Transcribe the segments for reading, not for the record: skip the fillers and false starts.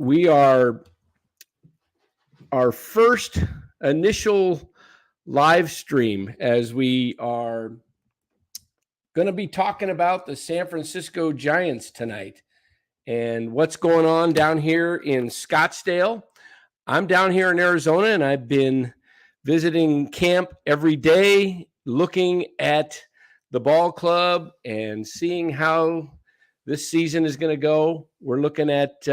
we are our first initial live stream as we are going to be talking about the San Francisco Giants tonight and what's going on down here in Scottsdale. I'm down here in Arizona, and I've been visiting camp every day, looking at the ball club and seeing how this season is going to go. We're looking at,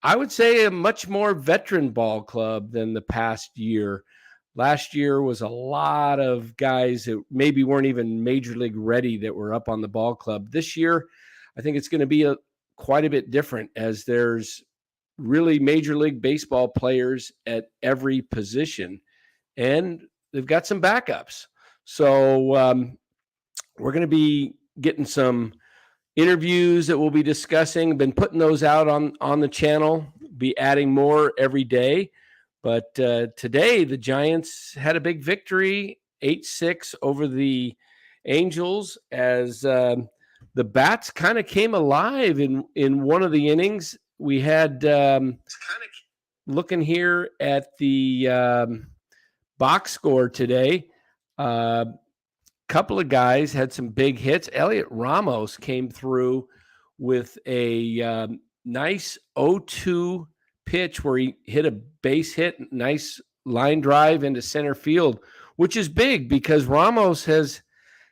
I would say, a much more veteran ball club than the past year. Last year was a lot of guys that maybe weren't even major league ready that were up on the ball club. This year, I think it's going to be quite a bit different, as there's really major league baseball players at every position, and they've got some backups. So we're going to be getting some interviews that we'll be discussing. Been putting those out on the channel, be adding more every day. But today the Giants had a big victory, 8-6 over the Angels, as the bats kind of came alive in one of the innings. We had, looking here at the box score today, couple of guys had some big hits. Elliot Ramos came through with a nice 0-2 pitch where he hit a base hit, nice line drive into center field, which is big because Ramos has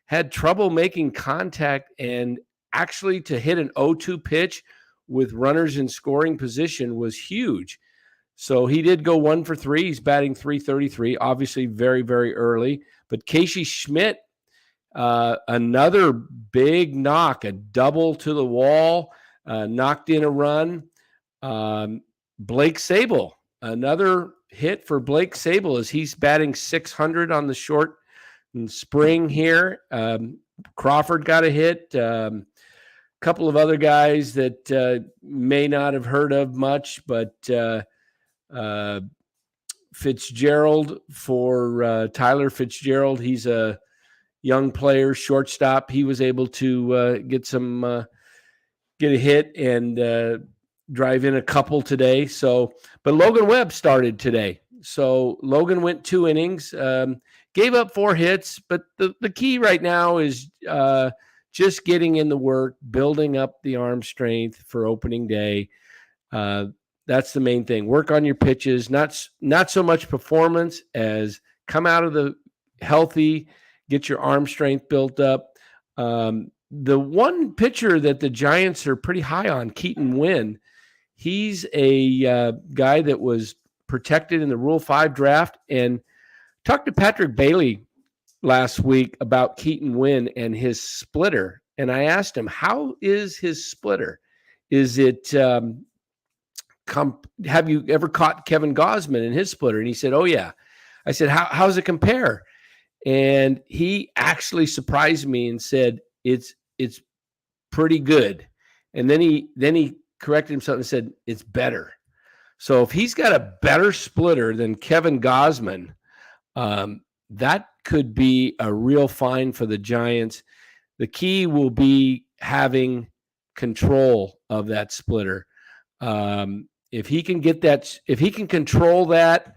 had trouble making contact, and actually to hit an 0-2 pitch with runners in scoring position was huge. So he did go 1 for 3. He's batting .333, obviously very, very early. But Casey Schmidt, another big knock, a double to the wall, knocked in a run. Blake Sable, another hit for Blake Sable, as he's batting .600 on the short spring here. Crawford got a hit. Couple of other guys that may not have heard of much, but Fitzgerald for Tyler Fitzgerald. He's a young player, shortstop. He was able to get a hit and drive in a couple today. So, but Logan Webb started today. So Logan went 2 innings, gave up 4 hits, but the key right now is just getting in the work, building up the arm strength for opening day. That's the main thing. Work on your pitches, not so much performance as come out of the healthy, get your arm strength built up. The one pitcher that the Giants are pretty high on, Keaton Winn, he's a guy that was protected in the Rule 5 draft, and talked to Patrick Bailey last week about Keaton Winn and his splitter. And I asked him, how is his splitter? Is it, have you ever caught Kevin Gausman in his splitter? And he said, oh yeah. I said, how's it compare? And he actually surprised me and said, it's pretty good. And then he corrected himself and said, it's better. So if he's got a better splitter than Kevin Gausman, that could be a real find for the Giants. The key will be having control of that splitter. If he can get that, if he can control that,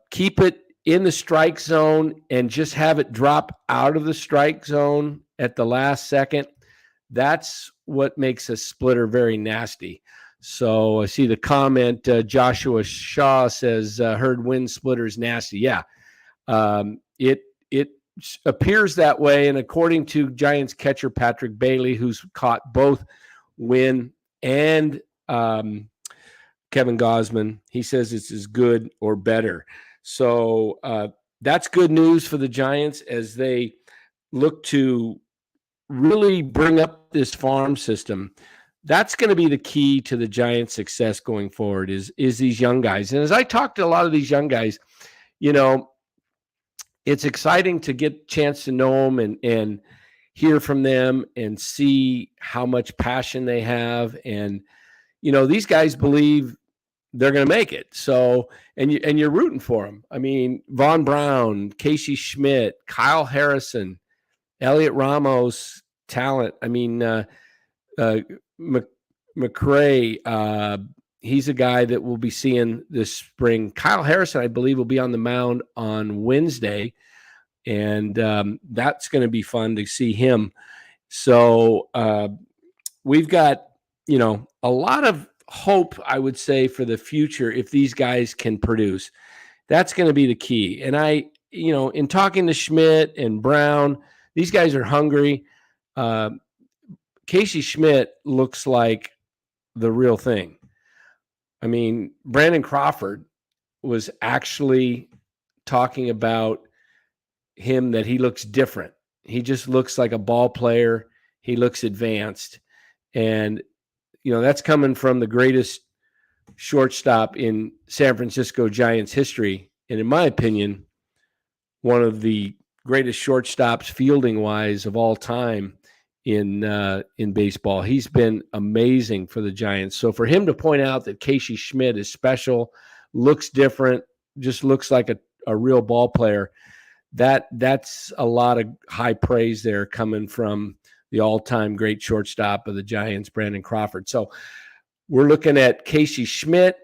keep it in the strike zone and just have it drop out of the strike zone at the last second, that's what makes a splitter very nasty. So I see the comment, Joshua Shaw says, heard Winn splitters nasty. Yeah. It appears that way, and according to Giants catcher Patrick Bailey, who's caught both Winn and Kevin Gausman, he says it's as good or better. So that's good news for the Giants as they look to really bring up this farm system. That's going to be the key to the Giants' success going forward is these young guys. And as I talk to a lot of these young guys, you know, it's exciting to get a chance to know them and hear from them and see how much passion they have. And, you know, these guys believe they're going to make it. So, and you're rooting for them. I mean, Von Brown, Casey Schmidt, Kyle Harrison, Elliot Ramos, talent. I mean, McRae, he's a guy that we'll be seeing this spring. Kyle Harrison, I believe, will be on the mound on Wednesday, and that's going to be fun to see him. So we've got, a lot of hope, I would say, for the future if these guys can produce. That's going to be the key. And in talking to Schmidt and Brown, these guys are hungry. Casey Schmidt looks like the real thing. I mean, Brandon Crawford was actually talking about him, that he looks different. He just looks like a ball player. He looks advanced. And, that's coming from the greatest shortstop in San Francisco Giants history. And in my opinion, one of the greatest shortstops fielding wise of all time in baseball. He's been amazing for the Giants. So for him to point out that Casey Schmidt is special, looks different, just looks like a real ball player, that's a lot of high praise there coming from the all-time great shortstop of the Giants, Brandon Crawford. So we're looking at Casey Schmidt.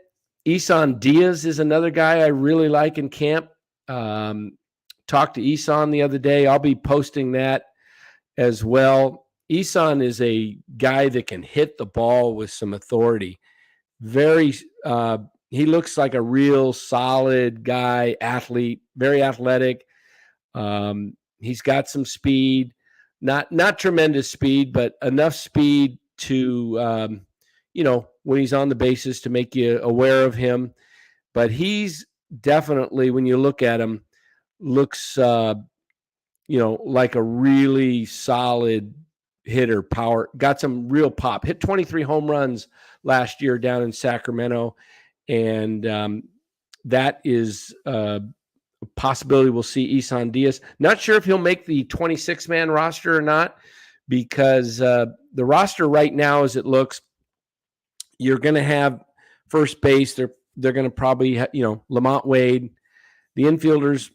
Isan Diaz is another guy I really like in camp. Talked to Isan the other day. I'll be posting that as well. Isan is a guy that can hit the ball with some authority. He looks like a real solid guy, athlete, very athletic. He's got some speed, not tremendous speed, but enough speed to, when he's on the bases to make you aware of him. But he's definitely, when you look at him, looks, like a really solid hitter, power, got some real pop, hit 23 home runs last year down in Sacramento. And that is a possibility we'll see Isan Diaz. Not sure if he'll make the 26-man roster or not, because the roster right now, as it looks, you're going to have first base. They're going to probably Lamont Wade. The infielders,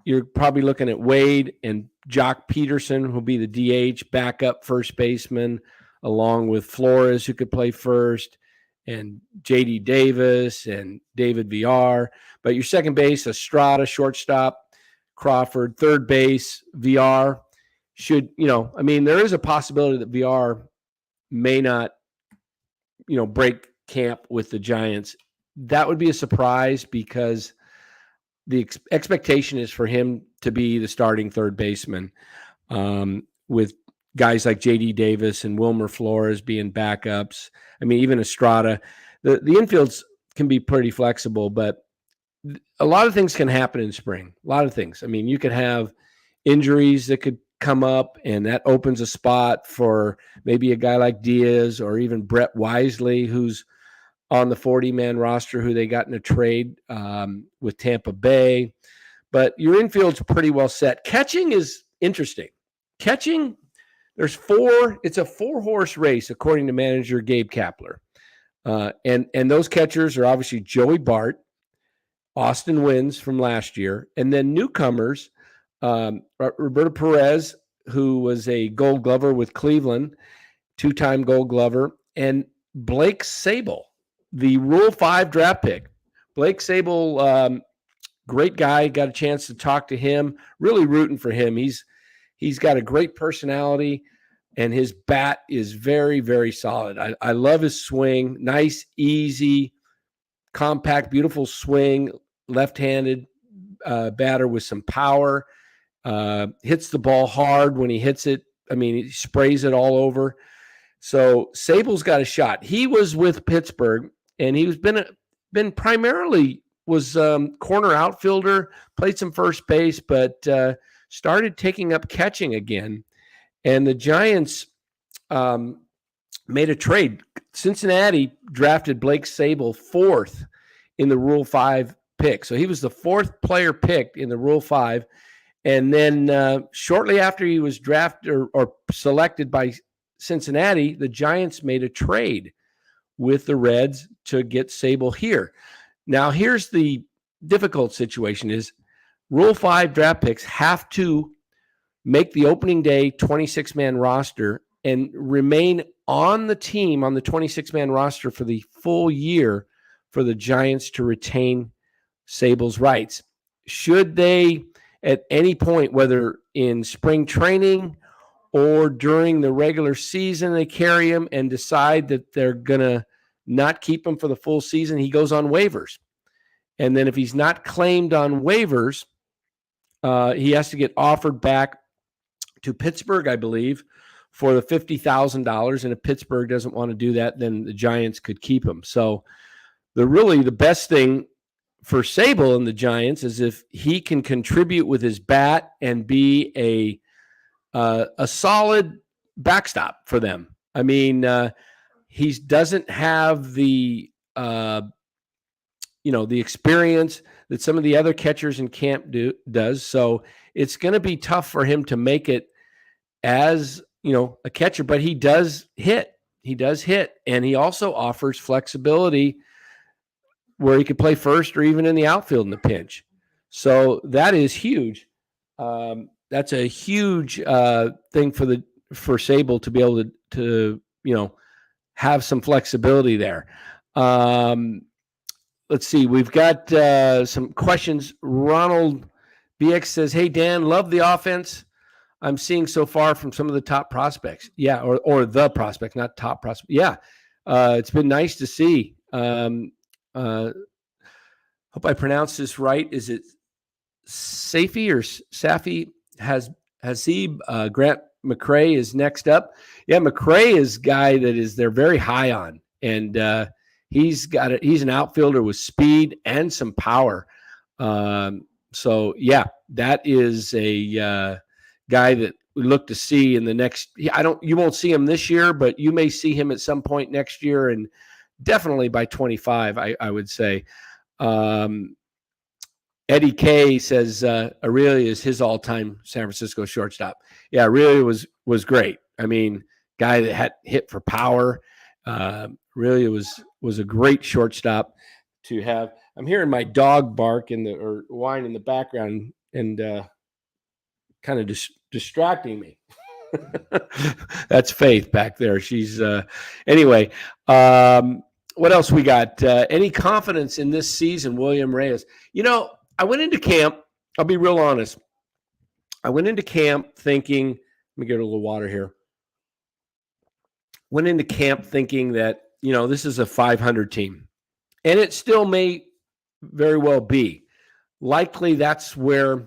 you're probably looking at Wade and Jock Peterson, who'll be the DH, backup first baseman, along with Flores, who could play first, and J.D. Davis and David VR. But your second base, Estrada, shortstop, Crawford, third base, VR. There is a possibility that VR may not, break camp with the Giants. That would be a surprise, because the expectation is for him to be the starting third baseman, with guys like J.D. Davis and Wilmer Flores being backups. Even Estrada. The infields can be pretty flexible, but a lot of things can happen in spring. A lot of things. You could have injuries that could come up, and that opens a spot for maybe a guy like Diaz, or even Brett Wisely, who's on the 40-man roster, who they got in a trade with Tampa Bay. But your infield's pretty well set. Catching is interesting. Catching, it's a 4-horse race, according to manager Gabe Kapler. And those catchers are obviously Joey Bart, Austin Wynns from last year, and then newcomers, Roberto Perez, who was a Gold Glover with Cleveland, 2-time Gold Glover, and Blake Sabol, the Rule 5 draft pick. Blake Sabol, great guy. Got a chance to talk to him. Really rooting for him. He's got a great personality, and his bat is very, very solid. I love his swing. Nice, easy, compact, beautiful swing. Left-handed batter with some power. Hits the ball hard when he hits it. He sprays it all over. So Sable's got a shot. He was with Pittsburgh, and he's been primarily was corner outfielder, played some first base, but started taking up catching again. And the Giants made a trade. Cincinnati drafted Blake Sabol 4th in the Rule 5 pick. So he was the 4th player picked in the Rule 5. And then shortly after he was drafted or selected by Cincinnati, the Giants made a trade with the Reds to get Sabol here. Now, here's the difficult situation is Rule 5 draft picks have to make the opening day 26-man roster and remain on the team, on the 26-man roster for the full year for the Giants to retain Sable's rights. Should they at any point, whether in spring training or during the regular season, they carry him and decide that they're going to not keep him for the full season, he goes on waivers. And then if he's not claimed on waivers, he has to get offered back to Pittsburgh, I believe, for the $50,000. And if Pittsburgh doesn't want to do that, then the Giants could keep him. So the best thing for Sable and the Giants is if he can contribute with his bat and be a solid backstop for them. I mean, he doesn't have the the experience that some of the other catchers in camp does. So it's going to be tough for him to make it as, a catcher, but he does hit. He does hit. And he also offers flexibility where he could play first or even in the outfield in the pinch. So that is huge. That's a huge thing for Sable to be able to have some flexibility there. Let's see. We've got some questions. Ronald BX says, "Hey Dan, love the offense I'm seeing so far from some of the top prospects." Yeah, or the prospect, not top prospect. Yeah, it's been nice to see. Hope I pronounced this right. Is it Safi or Safi? Hasib? Grant McCray is next up. Yeah, McCray is a guy that they're very high on, and he's an outfielder with speed and some power. So yeah, that is a guy that we look to see in the next. You won't see him this year, but you may see him at some point next year, and definitely by 25, I would say. Eddie K says Aurelia is his all-time San Francisco shortstop. Yeah, Aurelia was great. I mean, guy that had hit for power. Aurelia was a great shortstop to have. I'm hearing my dog bark or whine in the background and kind of distracting me. That's Faith back there. She's anyway. What else we got? Any confidence in this season, William Reyes? I went into camp. I'll be real honest. I went into camp thinking, let me get a little water here. Went into camp thinking that, this is a 500 team. And it still may very well be. Likely that's where,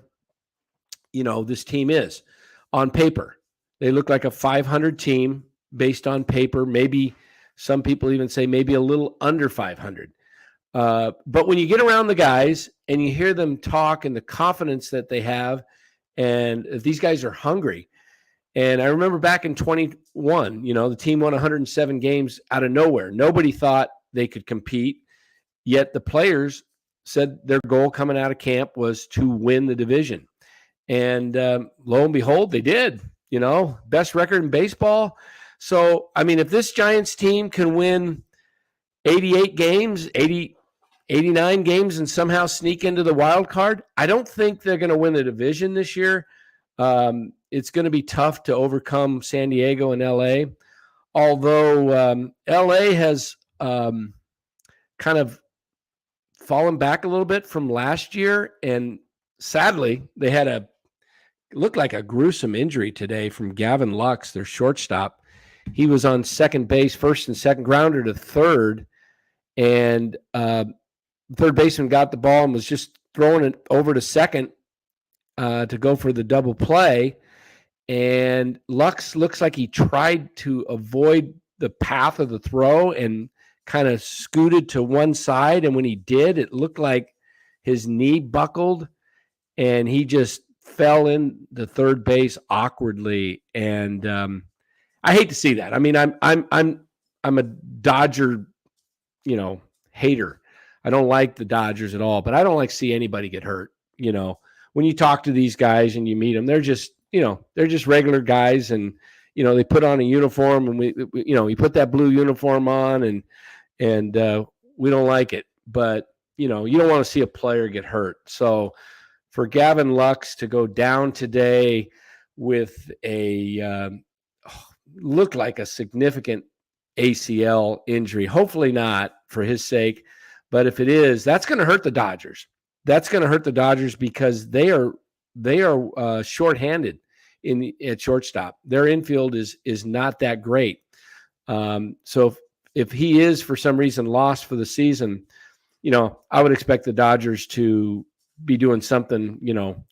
this team is on paper. They look like a 500 team based on paper. Maybe some people even say maybe a little under 500. But when you get around the guys and you hear them talk and the confidence that they have, and if these guys are hungry. And I remember back in 21, the team won 107 games out of nowhere. Nobody thought they could compete, yet the players said their goal coming out of camp was to win the division. And lo and behold, they did, best record in baseball. So, I mean, if this Giants team can win 88 games, 89 games and somehow sneak into the wild card, I don't think they're going to win the division this year. It's going to be tough to overcome San Diego and LA. Although LA has kind of fallen back a little bit from last year. And sadly, they had looked like a gruesome injury today from Gavin Lux, their shortstop. He was on second base, first and second, grounder to third. And third baseman got the ball and was just throwing it over to second to go for the double play. And Lux looks like he tried to avoid the path of the throw and kind of scooted to one side. And when he did, it looked like his knee buckled and he just fell in the third base awkwardly. And I hate to see that. I mean, I'm a Dodger, hater. I don't like the Dodgers at all, but I don't like to see anybody get hurt. When you talk to these guys and you meet them, they're just regular guys, and they put on a uniform, and we put that blue uniform on, and we don't like it. But you don't want to see a player get hurt. So for Gavin Lux to go down today with a look like a significant ACL injury. Hopefully not for his sake, but if it is, that's going to hurt the Dodgers. That's going to hurt the Dodgers because they are shorthanded at shortstop. Their infield is not that great. So if he is for some reason lost for the season, I would expect the Dodgers to be doing something,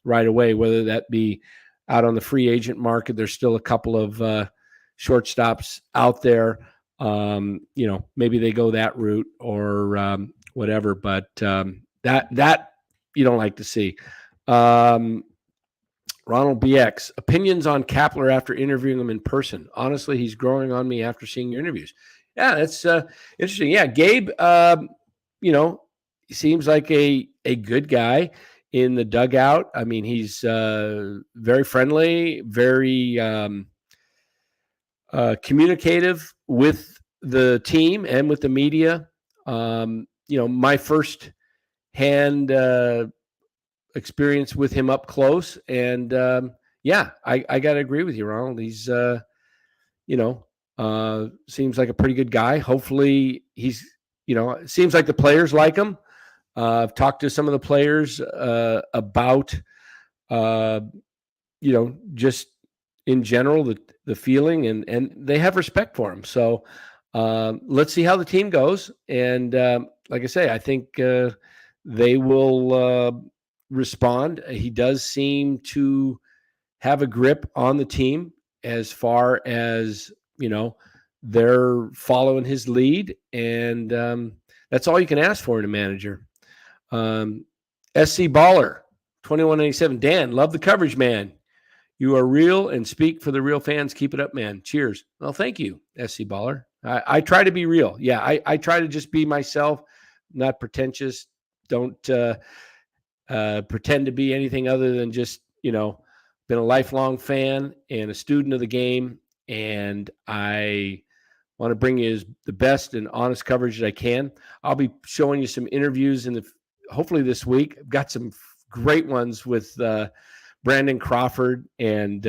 right away, whether that be out on the free agent market. There's still a couple of shortstops out there. Maybe they go that route or whatever, but that you don't like to see. Ronald BX, opinions on Kapler after interviewing him in person. Honestly, he's growing on me after seeing your interviews. Yeah, that's interesting. Yeah, Gabe, he seems like a good guy in the dugout. I mean, he's very friendly, very communicative with the team and with the media. My first hand experience with him up close. And I got to agree with you, Ronald. He's, seems like a pretty good guy. Hopefully he's, it seems like the players like him. I've talked to some of the players about, just in general, the feeling and they have respect for him. So let's see how the team goes. And like I say, I think they will respond. He does seem to have a grip on the team as far as, they're following his lead. And that's all you can ask for in a manager. SC Baller, 2197. Dan, love the coverage, man. You are real and speak for the real fans. Keep it up, man. Cheers. Well, thank you, SC Baller. I try to be real. Yeah, I try to just be myself, not pretentious. Don't pretend to be anything other than just, been a lifelong fan and a student of the game. And I want to bring you the best and honest coverage that I can. I'll be showing you some interviews hopefully this week. I've got some great ones with Brandon Crawford and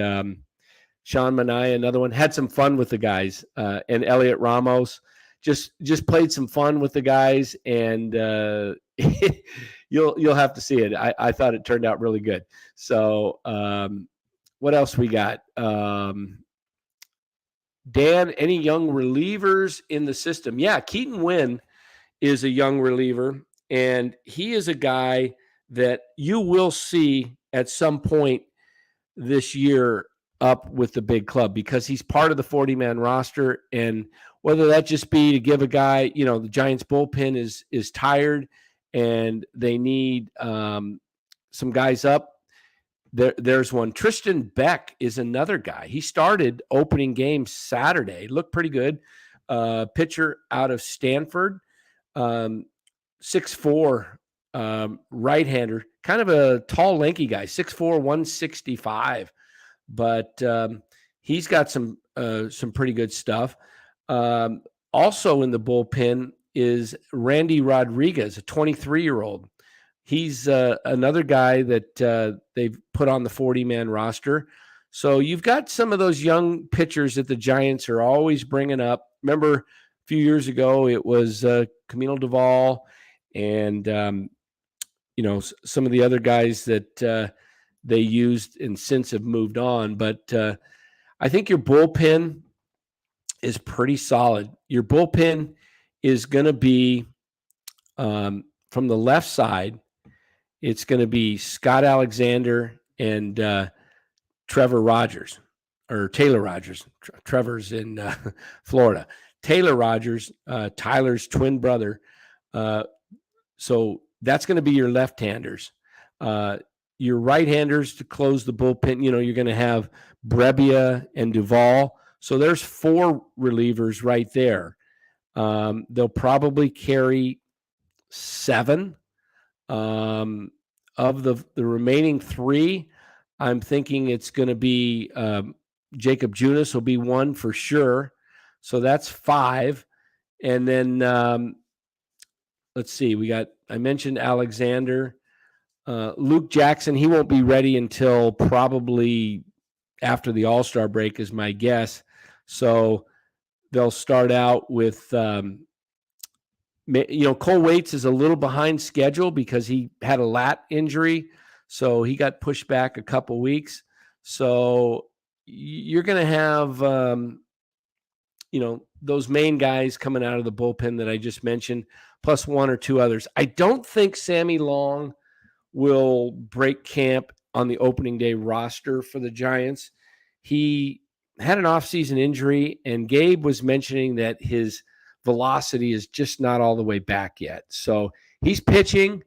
Sean Manaea, another one. Had some fun with the guys, and Elliot Ramos. Just played some fun with the guys, and you'll have to see it. I thought it turned out really good. So what else we got? Dan, any young relievers in the system? Yeah, Keaton Wynn is a young reliever, and he is a guy that you will see at some point this year up with the big club because he's part of the 40-man roster. And whether that just be to give a guy, the Giants bullpen is tired and they need some guys up. There's one. Tristan Beck is another guy. He started opening game Saturday. Looked pretty good. Pitcher out of Stanford. 6'4", right-hander. Kind of a tall, lanky guy. 6'4", 165. But he's got some pretty good stuff. Also in the bullpen is Randy Rodriguez, a 23-year-old. He's another guy that they've put on the 40-man roster. So you've got some of those young pitchers that the Giants are always bringing up. Remember a few years ago, it was Camilo Duvall and, some of the other guys that they used and since have moved on. But I think your bullpen is pretty solid. Your bullpen is going to be from the left side. It's going to be Scott Alexander and Taylor Rogers. Trevor's in Florida. Taylor Rogers, Tyler's twin brother. So that's going to be your left-handers. Your right-handers to close the bullpen, you're going to have Brebbia and Duvall. So there's 4 relievers right there. They'll probably carry 7. Of the remaining 3, I'm thinking it's going to be Jacob Junis will be 1 for sure. So that's 5. And then let's see, I mentioned Alexander. Luke Jackson, he won't be ready until probably after the All-Star break is my guess. So they'll start out with, Cole Waits is a little behind schedule because he had a lat injury. So he got pushed back a couple weeks. So you're going to have, those main guys coming out of the bullpen that I just mentioned, plus one or two others. I don't think Sammy Long will break camp on the opening day roster for the Giants. He had an offseason injury, and Gabe was mentioning that his velocity is just not all the way back yet. So he's pitching,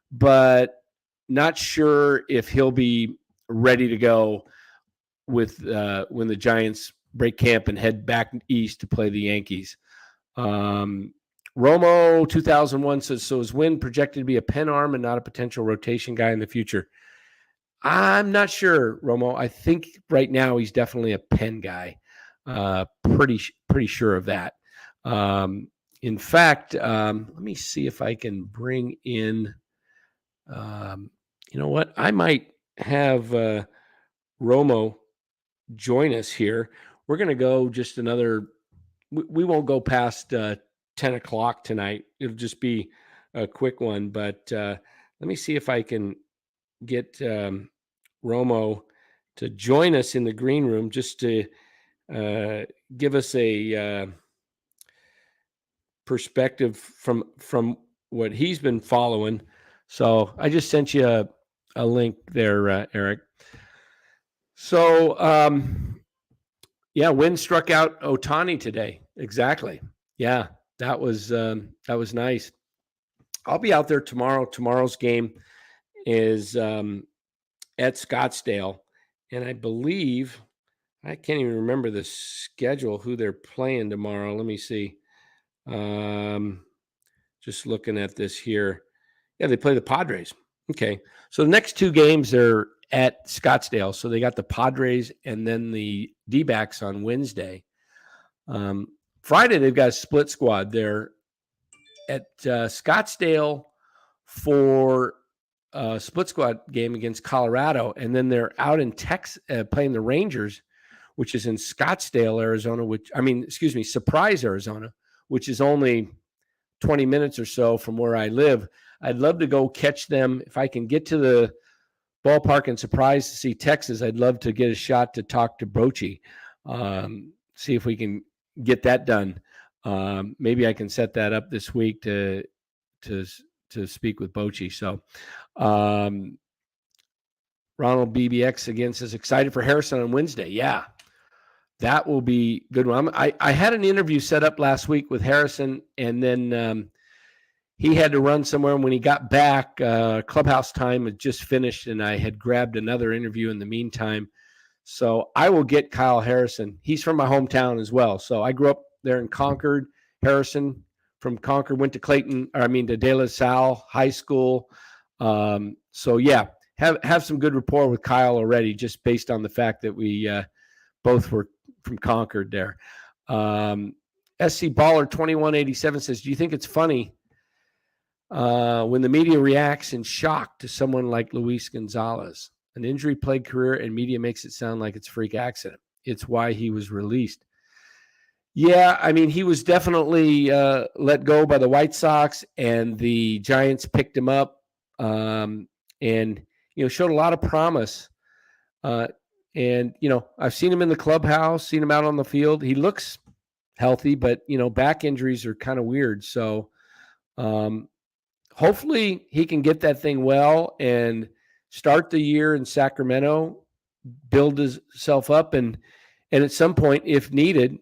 but not sure if he'll be ready to go with when the Giants break camp and head back east to play the Yankees. Romo 2001 says, so is Wynn projected to be a pen arm and not a potential rotation guy in the future? I'm not sure, Romo. I think right now he's definitely a pen guy. Pretty sure of that. In fact, let me see if I can bring in, you know what? I might have Romo join us here. We're going to go just another, we won't go past 10 o'clock tonight. It'll just be a quick one, but let me see if I can get Romo to join us in the green room just to give us a perspective from what he's been following. So I just sent you a link there, Eric. So, Wynn struck out Ohtani today. Exactly. Yeah, that was nice. I'll be out there tomorrow. Tomorrow's game is at Scottsdale, and I believe I can't even remember the schedule who they're playing tomorrow. Let me see. Just looking at this here. Yeah, they play the Padres. Okay, so the next two games are at Scottsdale. So they got the Padres and then the D-backs on Wednesday. Friday, they've got a split squad. They're at Scottsdale for a split squad game against Colorado, and then they're out in Texas playing the Rangers, which is in Scottsdale, Arizona, Surprise, Arizona, which is only 20 minutes or so from where I live. I'd love to go catch them. If I can get to the ballpark in Surprise to see Texas, I'd love to get a shot to talk to Bochy, see if we can get that done. Maybe I can set that up this week to speak with Bochy. So Ronald BBX again says, excited for Harrison on Wednesday. Yeah, that will be a good one. I had an interview set up last week with Harrison, and then he had to run somewhere. And when he got back, clubhouse time had just finished, and I had grabbed another interview in the meantime. So I will get Kyle Harrison. He's from my hometown as well. So I grew up there in Concord. Harrison from Concord went to to De La Salle High School. So yeah, have some good rapport with Kyle already, just based on the fact that we both were from Concord there. SC Baller 2187 says, do you think it's funny when the media reacts in shock to someone like Luis Gonzalez? An injury-plagued career, and media makes it sound like it's a freak accident. It's why he was released. Yeah, I mean, he was definitely let go by the White Sox, and the Giants picked him up and, showed a lot of promise. And, I've seen him in the clubhouse, seen him out on the field. He looks healthy, but, back injuries are kind of weird. So hopefully he can get that thing well and start the year in Sacramento, build himself up, and at some point, if needed,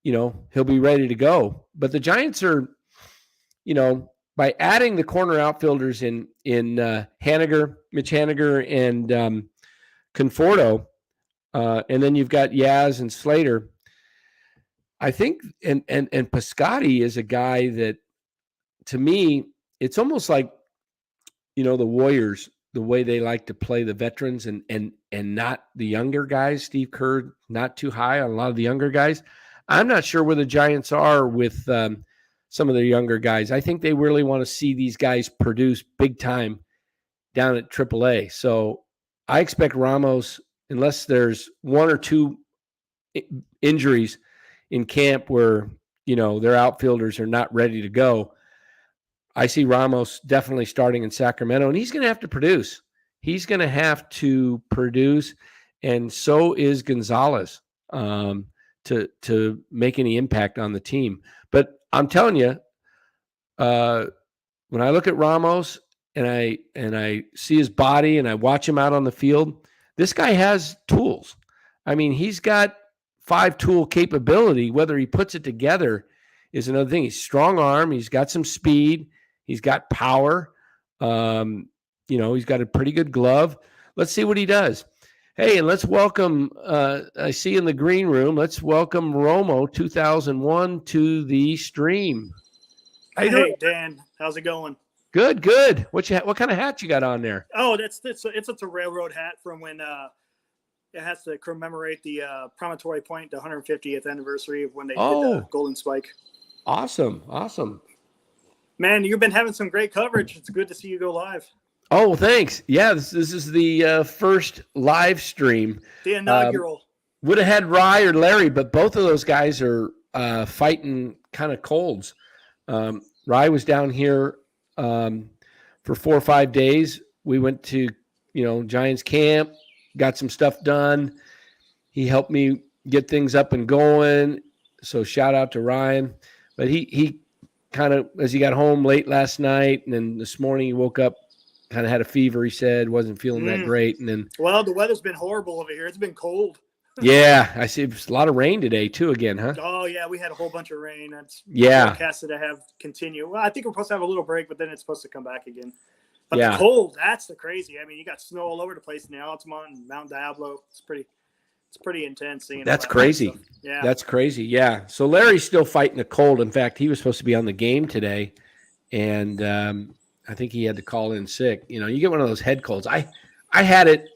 he'll be ready to go. But the Giants are, by adding the corner outfielders in Mitch Haniger, and Conforto, and then you've got Yaz and Slater. I think, and Piscotty is a guy that, to me, it's almost like, the Warriors, the way they like to play the veterans and not the younger guys. Steve Kerr, not too high on a lot of the younger guys. I'm not sure where the Giants are with some of the younger guys. I think they really want to see these guys produce big time down at AAA. So I expect Ramos, unless there's one or two injuries, in camp where, their outfielders are not ready to go. I see Ramos definitely starting in Sacramento, and he's going to have to produce. He's going to have to produce, and so is Gonzalez to make any impact on the team. But I'm telling you, when I look at Ramos and I see his body and I watch him out on the field, this guy has tools. I mean, he's got 5-tool capability. Whether he puts it together is another thing. He's strong arm. He's got some speed. He's got power. He's got a pretty good glove. Let's see what he does. Hey, and let's welcome, I see in the green room, let's welcome Romo 2001 to the stream. Hey, Dan, how's it going? Good. What kind of hat you got on there? Oh, it's a railroad hat from when it has to commemorate the Promontory Point, the 150th anniversary of when they did the Golden Spike. Awesome. Man, you've been having some great coverage. It's good to see you go live. Oh, thanks. Yeah, this is the first live stream. The inaugural. Would have had Rye or Larry, but both of those guys are fighting kind of colds. Rye was down here for 4 or 5 days. We went to, Giants camp, got some stuff done. He helped me get things up and going. So shout out to Ryan. But he kind of, as he got home late last night, and then this morning he woke up, kind of had a fever, he said, wasn't feeling that great. And then, well, the weather's been horrible over here. It's been cold. Yeah, I see it's a lot of rain today too again, huh? Oh, yeah, we had a whole bunch of rain. That's forecasted to have continue. Well, I think we're supposed to have a little break, but then it's supposed to come back again. But the cold, that's the crazy. I mean, you got snow all over the place in the Altamont and Mount Diablo. It's pretty intense seeing That's crazy. Yeah. That's crazy. Yeah. So Larry's still fighting a cold. In fact, he was supposed to be on the game today, and I think he had to call in sick. You get one of those head colds. I had it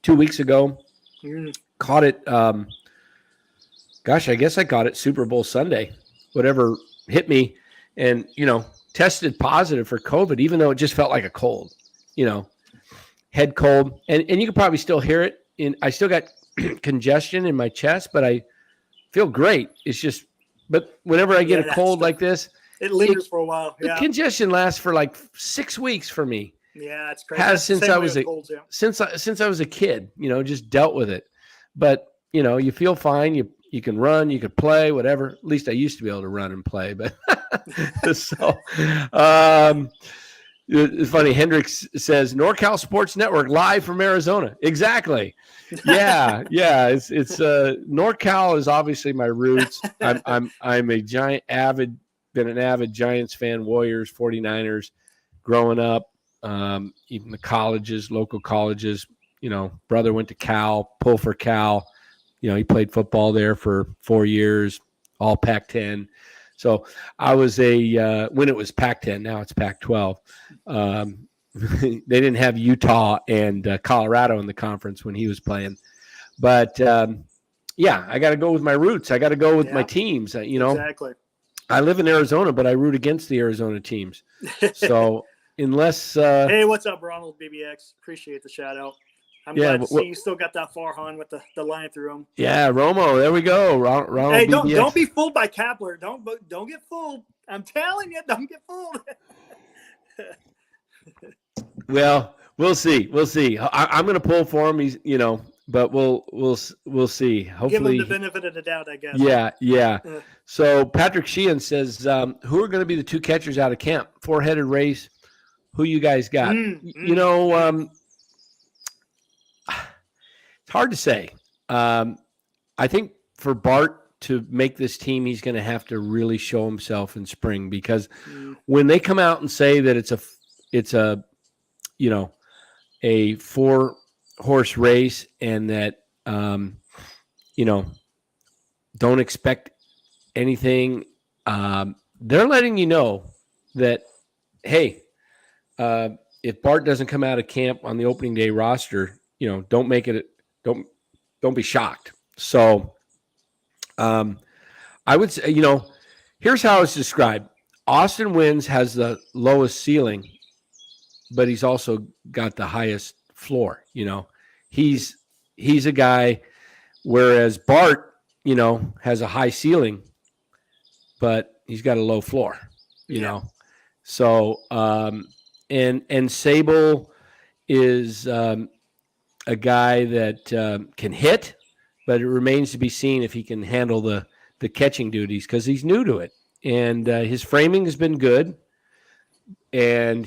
2 weeks ago. Caught it. I guess I caught it Super Bowl Sunday. Whatever hit me, and tested positive for COVID, even though it just felt like a cold. Head cold, and you can probably still hear it. I still got congestion in my chest, but I feel great. It's just, but whenever I get a cold like this, it lingers for a while. The congestion lasts for like 6 weeks for me. Yeah, it's crazy. Has since I was since I was a kid. Just dealt with it. But you feel fine. You can run, you can play, whatever. At least I used to be able to run and play. But so it's funny. Hendricks says NorCal Sports Network live from Arizona. Exactly. Yeah. It's NorCal is obviously my roots. I'm a been an avid Giants fan, Warriors, 49ers, growing up. Even the colleges, local colleges. Brother went to Cal, pull for Cal. He played football there for 4 years, all Pac-10. So I was when it was Pac-10, now it's Pac-12. They didn't have Utah and Colorado in the conference when he was playing. But, I got to go with my roots. I got to go with my teams. Exactly. I live in Arizona, but I root against the Arizona teams. So unless hey, what's up, Ronald BBX? Appreciate the shout out. I'm glad to see you still got that Farhan with the line through him. Yeah, Romo. There we go. Ronald hey, BBX. Don't be fooled by Kapler. Don't get fooled. I'm telling you, don't get fooled. Well, we'll see. I'm going to pull for him. He's but we'll see. Hopefully, give him the benefit of the doubt, I guess. Yeah. So Patrick Sheehan says, who are going to be the 2 catchers out of camp? 4-headed race. Who you guys got? It's hard to say. I think for Bart to make this team, he's going to have to really show himself in spring, because when they come out and say that it's a 4-horse race, and that don't expect anything, they're letting you know that, hey, if Bart doesn't come out of camp on the opening day roster, don't make it. Don't be shocked. So, I would say, here's how it's described. Austin Wynns has the lowest ceiling, but he's also got the highest floor. He's a guy, whereas Bart has a high ceiling, but he's got a low floor, you know. So, and Sable is a guy that can hit, but it remains to be seen if he can handle the catching duties because he's new to it. And his framing has been good. And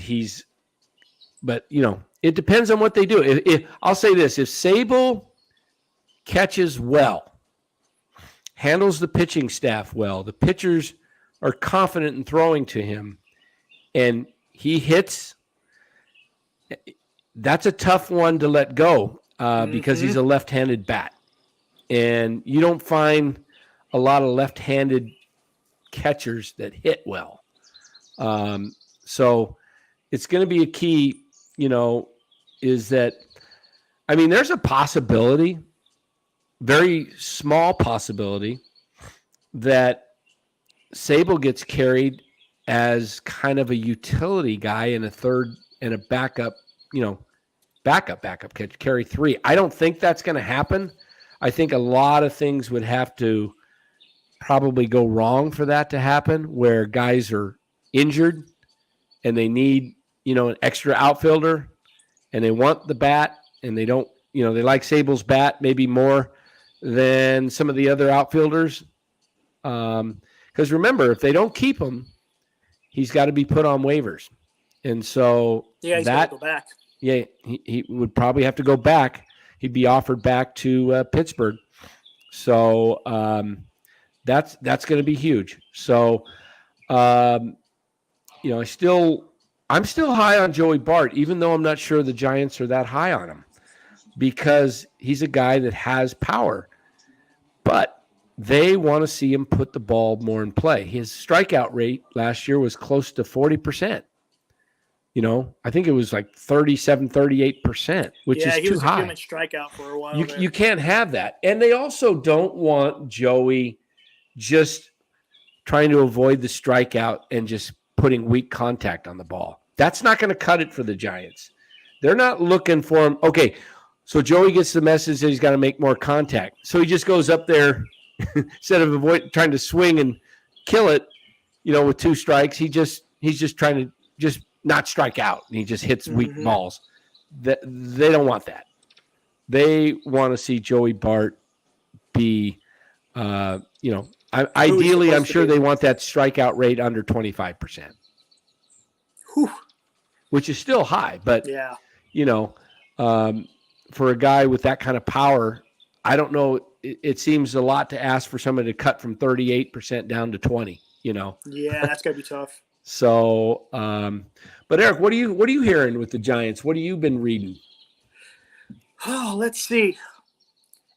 but it depends on what they do. If I'll say this, if Sable catches well, handles the pitching staff well, the pitchers are confident in throwing to him, and he hits, that's a tough one to let go because he's a left-handed bat. And you don't find a lot of left-handed catchers that hit well. So it's going to be a key, is that, there's a possibility, very small possibility, that Sable gets carried as kind of a utility guy in a third and a backup, backup catch, carry 3. I don't think that's going to happen. I think a lot of things would have to probably go wrong for that to happen, where guys are injured and they need, an extra outfielder and they want the bat and they don't, they like Sable's bat maybe more than some of the other outfielders. Because remember, if they don't keep him, he's got to be put on waivers. And so he's got to go back. Yeah, he would probably have to go back. He'd be offered back to Pittsburgh. So that's going to be huge. So, I'm still high on Joey Bart, even though I'm not sure the Giants are that high on him, because he's a guy that has power. But they want to see him put the ball more in play. His strikeout rate last year was close to 40%. I think it was like 37, 38%, which is too high. Yeah, he was a human strikeout for a while. You can't have that. And they also don't want Joey just trying to avoid the strikeout and just putting weak contact on the ball. That's not going to cut it for the Giants. They're not looking for him. Okay, so Joey gets the message that he's got to make more contact. So he just goes up there instead of trying to swing and kill it, with 2 strikes. He's just trying to just not strike out, and he just hits weak balls. They don't want that. They want to see Joey Bart be, ideally, I'm sure they want that strikeout rate under 25%, which is still high. But, for a guy with that kind of power, I don't know. It seems a lot to ask for somebody to cut from 38% down to 20, Yeah, that's going to be tough. So, but Eric, what are you hearing with the Giants? What have you been reading? Oh, let's see.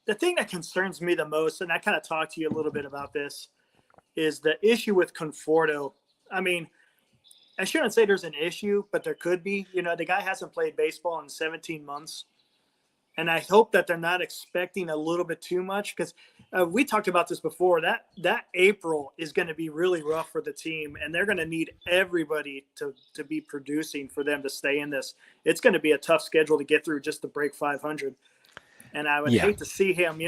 The thing that concerns me the most, and I kind of talked to you a little bit about this, is the issue with Conforto. I shouldn't say there's an issue, but there could be. The guy hasn't played baseball in 17 months. And I hope that they're not expecting a little bit too much, because we talked about this before. That April is going to be really rough for the team, and they're going to need everybody to be producing for them to stay in this. It's going to be a tough schedule to get through just to break 500. And I would hate to see him,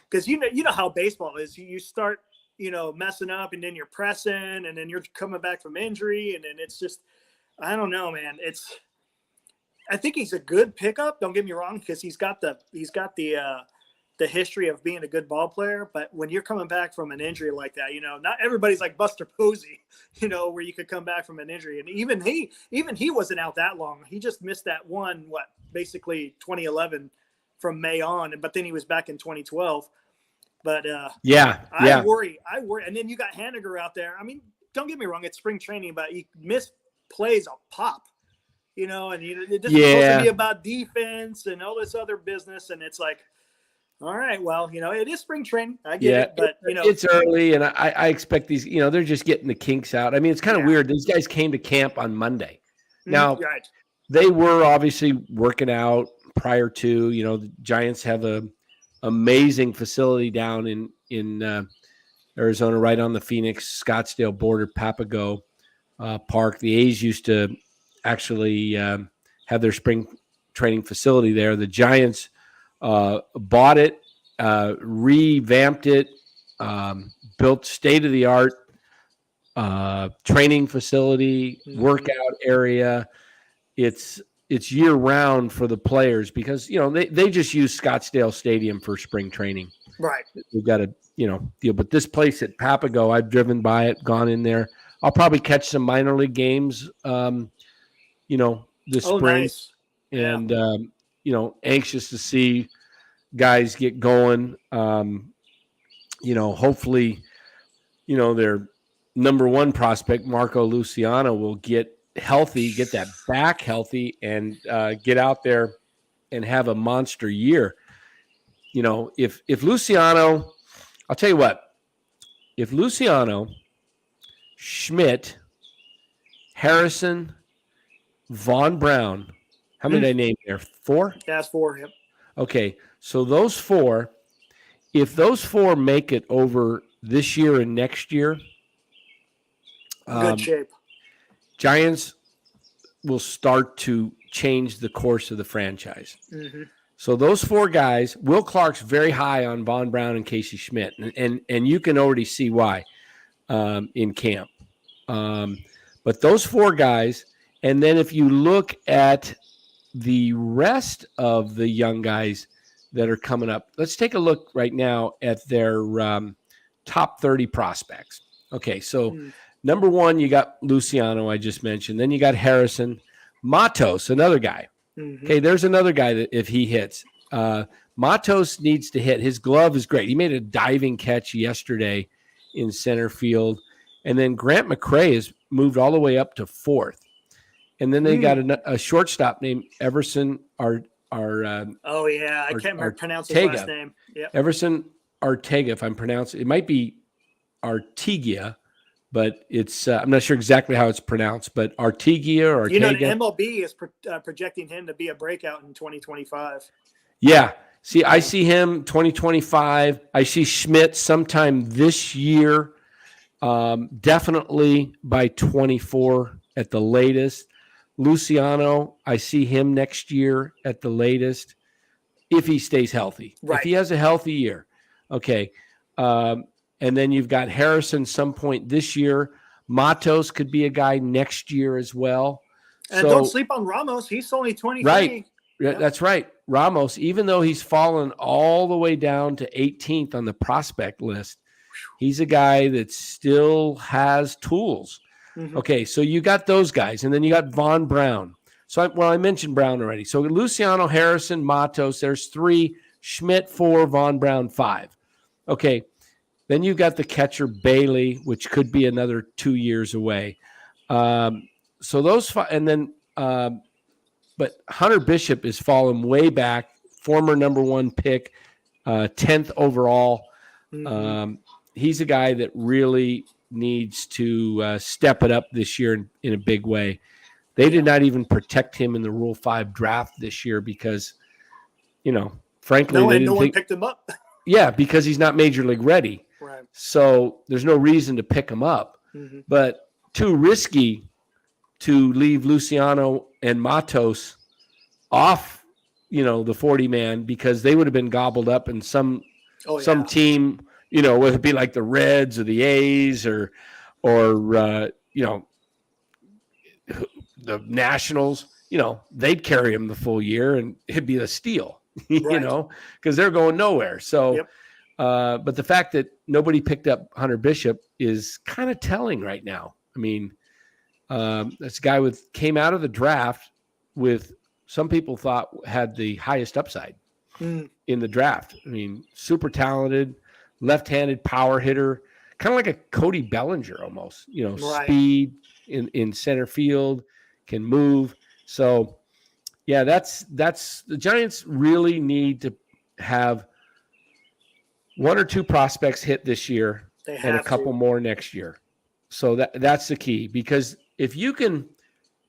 because you know how baseball is. You start, messing up, and then you're pressing, and then you're coming back from injury, and then it's just, I don't know, man. I think he's a good pickup. Don't get me wrong, because he's got the history of being a good ball player. But when you're coming back from an injury like that, not everybody's like Buster Posey, where you could come back from an injury. And even he wasn't out that long. He just missed that one, basically 2011 from May on, but then he was back in 2012. But I worry. And then you got Haniger out there. Don't get me wrong, it's spring training, but he missed plays a pop. And this is supposed to be about defense and all this other business. And it's like, all right, well, it is spring training. I get it, but it's early, and I expect these, they're just getting the kinks out. It's kind of weird. These guys came to camp on Monday. Now, they were obviously working out prior to, the Giants have a amazing facility down in Arizona, right on the Phoenix Scottsdale border, Papago Park. The A's used to actually have their spring training facility there. The Giants bought it, revamped it, built state-of-the-art training facility, workout area. It's year round for the players because, they just use Scottsdale Stadium for spring training. Right. We've got to, deal. But this place at Papago, I've driven by it, gone in there. I'll probably catch some minor league games, this spring. Nice. And, anxious to see guys get going. Hopefully, their number one prospect, Marco Luciano, will get healthy, get that back healthy, and get out there and have a monster year. If Luciano, I'll tell you what, if Luciano, Schmidt, Harrison, Vaughn Brown, how many did I name there? 4? Yeah, that's 4. Yep. Okay, so those 4, if those 4 make it over this year and next year, good shape. Giants will start to change the course of the franchise. Mm-hmm. So those 4 guys, Will Clark's very high on Vaughn Brown and Casey Schmidt, and you can already see why in camp. But those 4 guys, and then if you look at the rest of the young guys that are coming up, let's take a look right now at their top 30 prospects. Okay, so number 1, you got Luciano, I just mentioned. Then you got Harrison. Matos, another guy. Mm-hmm. Okay, there's another guy that if he hits. Matos needs to hit. His glove is great. He made a diving catch yesterday in center field. And then Grant McCrae has moved all the way up to 4th. And then they got a shortstop named Everson I can't pronounce his last name. Yep. Everson Arteaga, if I'm pronouncing it. Might be Arteaga, but it's I'm not sure exactly how it's pronounced, but Arteaga or Arteaga. The MLB is projecting him to be a breakout in 2025. Yeah. See, I see him 2025. I see Schmidt sometime this year, definitely by 24 at the latest. Luciano, I see him next year at the latest if he stays healthy. Right. If he has a healthy year. Okay. And then you've got Harrison some point this year. Matos could be a guy next year as well. And don't sleep on Ramos. He's only 23. Right. Yep. That's right. Ramos, even though he's fallen all the way down to 18th on the prospect list, he's a guy that still has tools. Mm-hmm. Okay, so you got those guys, and then you got Vaughn Brown. So, I mentioned Brown already. So Luciano, Harrison, Matos, there's 3. Schmidt, 4. Vaughn Brown, 5. Okay, then you got the catcher Bailey, which could be another 2 years away. So those 5, and then but Hunter Bishop is fallen way back, former number 1 pick, 10th overall. Mm-hmm. He's a guy that really needs to step it up this year in a big way. They did not even protect him in the Rule 5 draft this year because, frankly, no one picked him up. Yeah, because he's not major league ready. Right. So there's no reason to pick him up. Mm-hmm. But too risky to leave Luciano and Matos off, the 40-man because they would have been gobbled up in some team. Whether it be like the Reds or the A's or the Nationals, they'd carry him the full year and it'd be a steal, because they're going nowhere. So, but the fact that nobody picked up Hunter Bishop is kind of telling right now. I mean, this guy came out of the draft with some people thought had the highest upside in the draft. I mean, super talented. Left-handed power hitter, kind of like a Cody Bellinger almost, speed in center field, can move. So, yeah, that's the Giants really need to have 1 or 2 prospects hit this year and a couple more next year. So that's the key, because if you can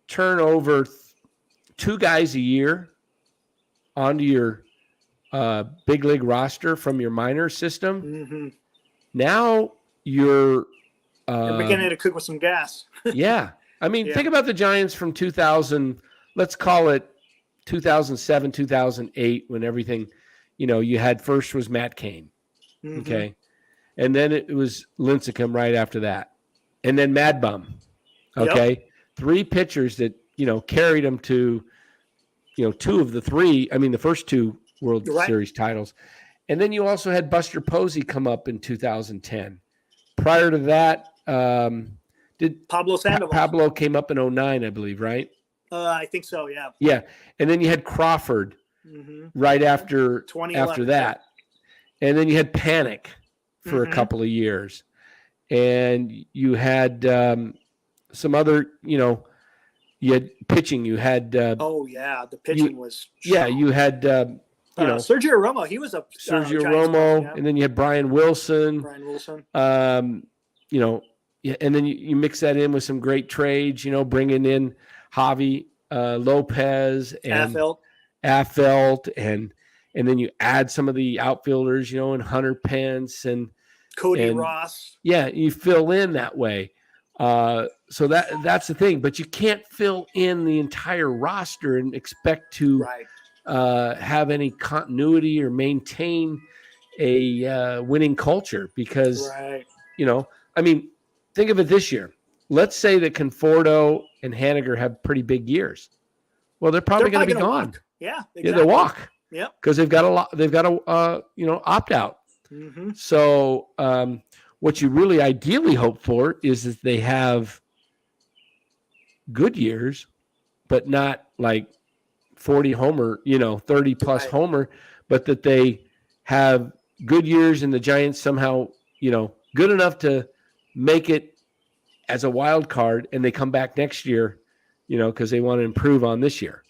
turn over 2 guys a year onto your big league roster from your minor system. Mm-hmm. Now you're beginning to cook with some gas. Yeah. I mean, think about the Giants from 2000, let's call it 2007, 2008, when everything, you had first was Matt Cain. Mm-hmm. Okay. And then it was Lincecum right after that. And then Mad Bum. Okay. Yep. 3 pitchers that, carried them to, 2 of the 3. I mean, the first 2 World Series titles. And then you also had Buster Posey come up in 2010. Prior to that, did Pablo Sandoval. Pablo came up in 2009, I believe, right? I think so, yeah. Yeah. And then you had Crawford right after that. And then you had Panic for a couple of years. And you had some other, you had pitching. You had the pitching was you had Sergio Romo. He was a Sergio Romo, and then you had Brian Wilson. And then you mix that in with some great trades, bringing in Javi Lopez and Affeldt, and then you add some of the outfielders, and Hunter Pence and Cody Ross. Yeah, you fill in that way. So that's the thing, but you can't fill in the entire roster and expect to have any continuity or maintain a winning culture because, I mean, think of it this year. Let's say that Conforto and Haniger have pretty big years. Well, they're probably going to be gone. Walk. Yeah, exactly. Yeah, they'll walk. Yeah, because they've got opt out. So what you really ideally hope for is that they have good years, but not like 40 homer, 30 plus homer, but that they have good years and the Giants somehow, good enough to make it as a wild card and they come back next year, because they want to improve on this year.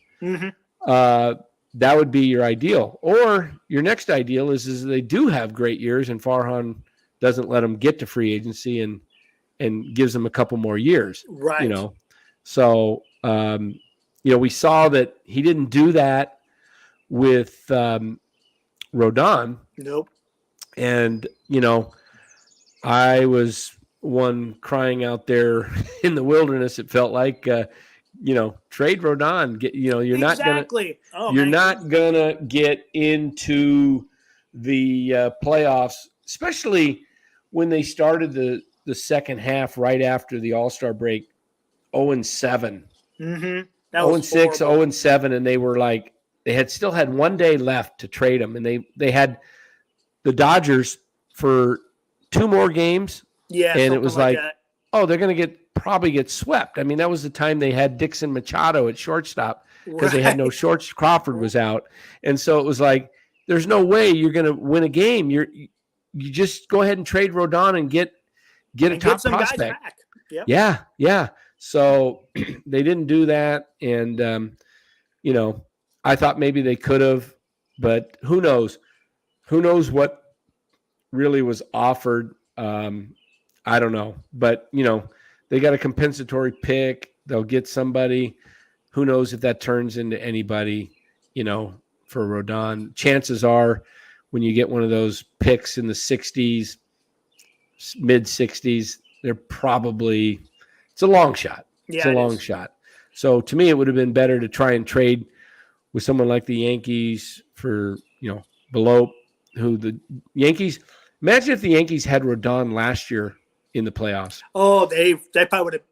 That would be your ideal. Or your next ideal is they do have great years and Farhan doesn't let them get to free agency and gives them a couple more years. Right. So, we saw that he didn't do that with Rodon. Nope. And, I was one crying out there in the wilderness. It felt like, trade Rodon. You're not gonna get into the playoffs, especially when they started the second half right after the All-Star break, 0-7. 0-6, 0-7, and they were like they had still had 1 day left to trade him, and they had the Dodgers for 2 more games. Yeah, and it was like they're going to probably get swept. I mean, that was the time they had Dixon Machado at shortstop because they had no shorts. Crawford was out. And so it was like, there's no way you're going to win a game. You just go ahead and trade Rodon and get a top prospect. Yep. Yeah. So they didn't do that. And, I thought maybe they could have, but who knows? Who knows what really was offered? I don't know. But, they got a compensatory pick. They'll get somebody. Who knows if that turns into anybody, for Rodon. Chances are when you get one of those picks in the 60s, mid 60s, they're probably – it's a long shot. It's a long shot. So to me, it would have been better to try and trade with someone like the Yankees for, below who the Yankees – imagine if the Yankees had Rodon last year in the playoffs. Oh, they probably would have.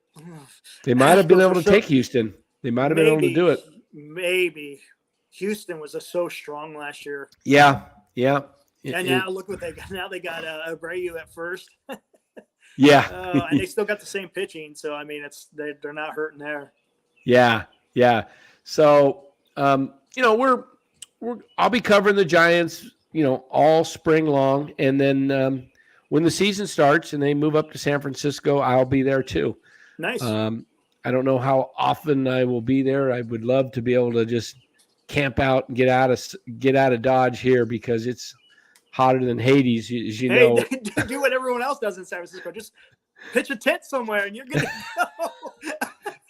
They might have been able to take Houston. They might have been able to do it. Maybe. Houston was so strong last year. Yeah. And now look what they got. Now they got Abreu at first. Yeah. And they still got the same pitching. So, I mean, they're not hurting there. Yeah. So, I'll be covering the Giants, all spring long. And then when the season starts and they move up to San Francisco, I'll be there too. Nice. I don't know how often I will be there. I would love to be able to just camp out and get out of Dodge here because it's hotter than Hades, as you know. Do what everyone else does in San Francisco. Just pitch a tent somewhere and you're good to go.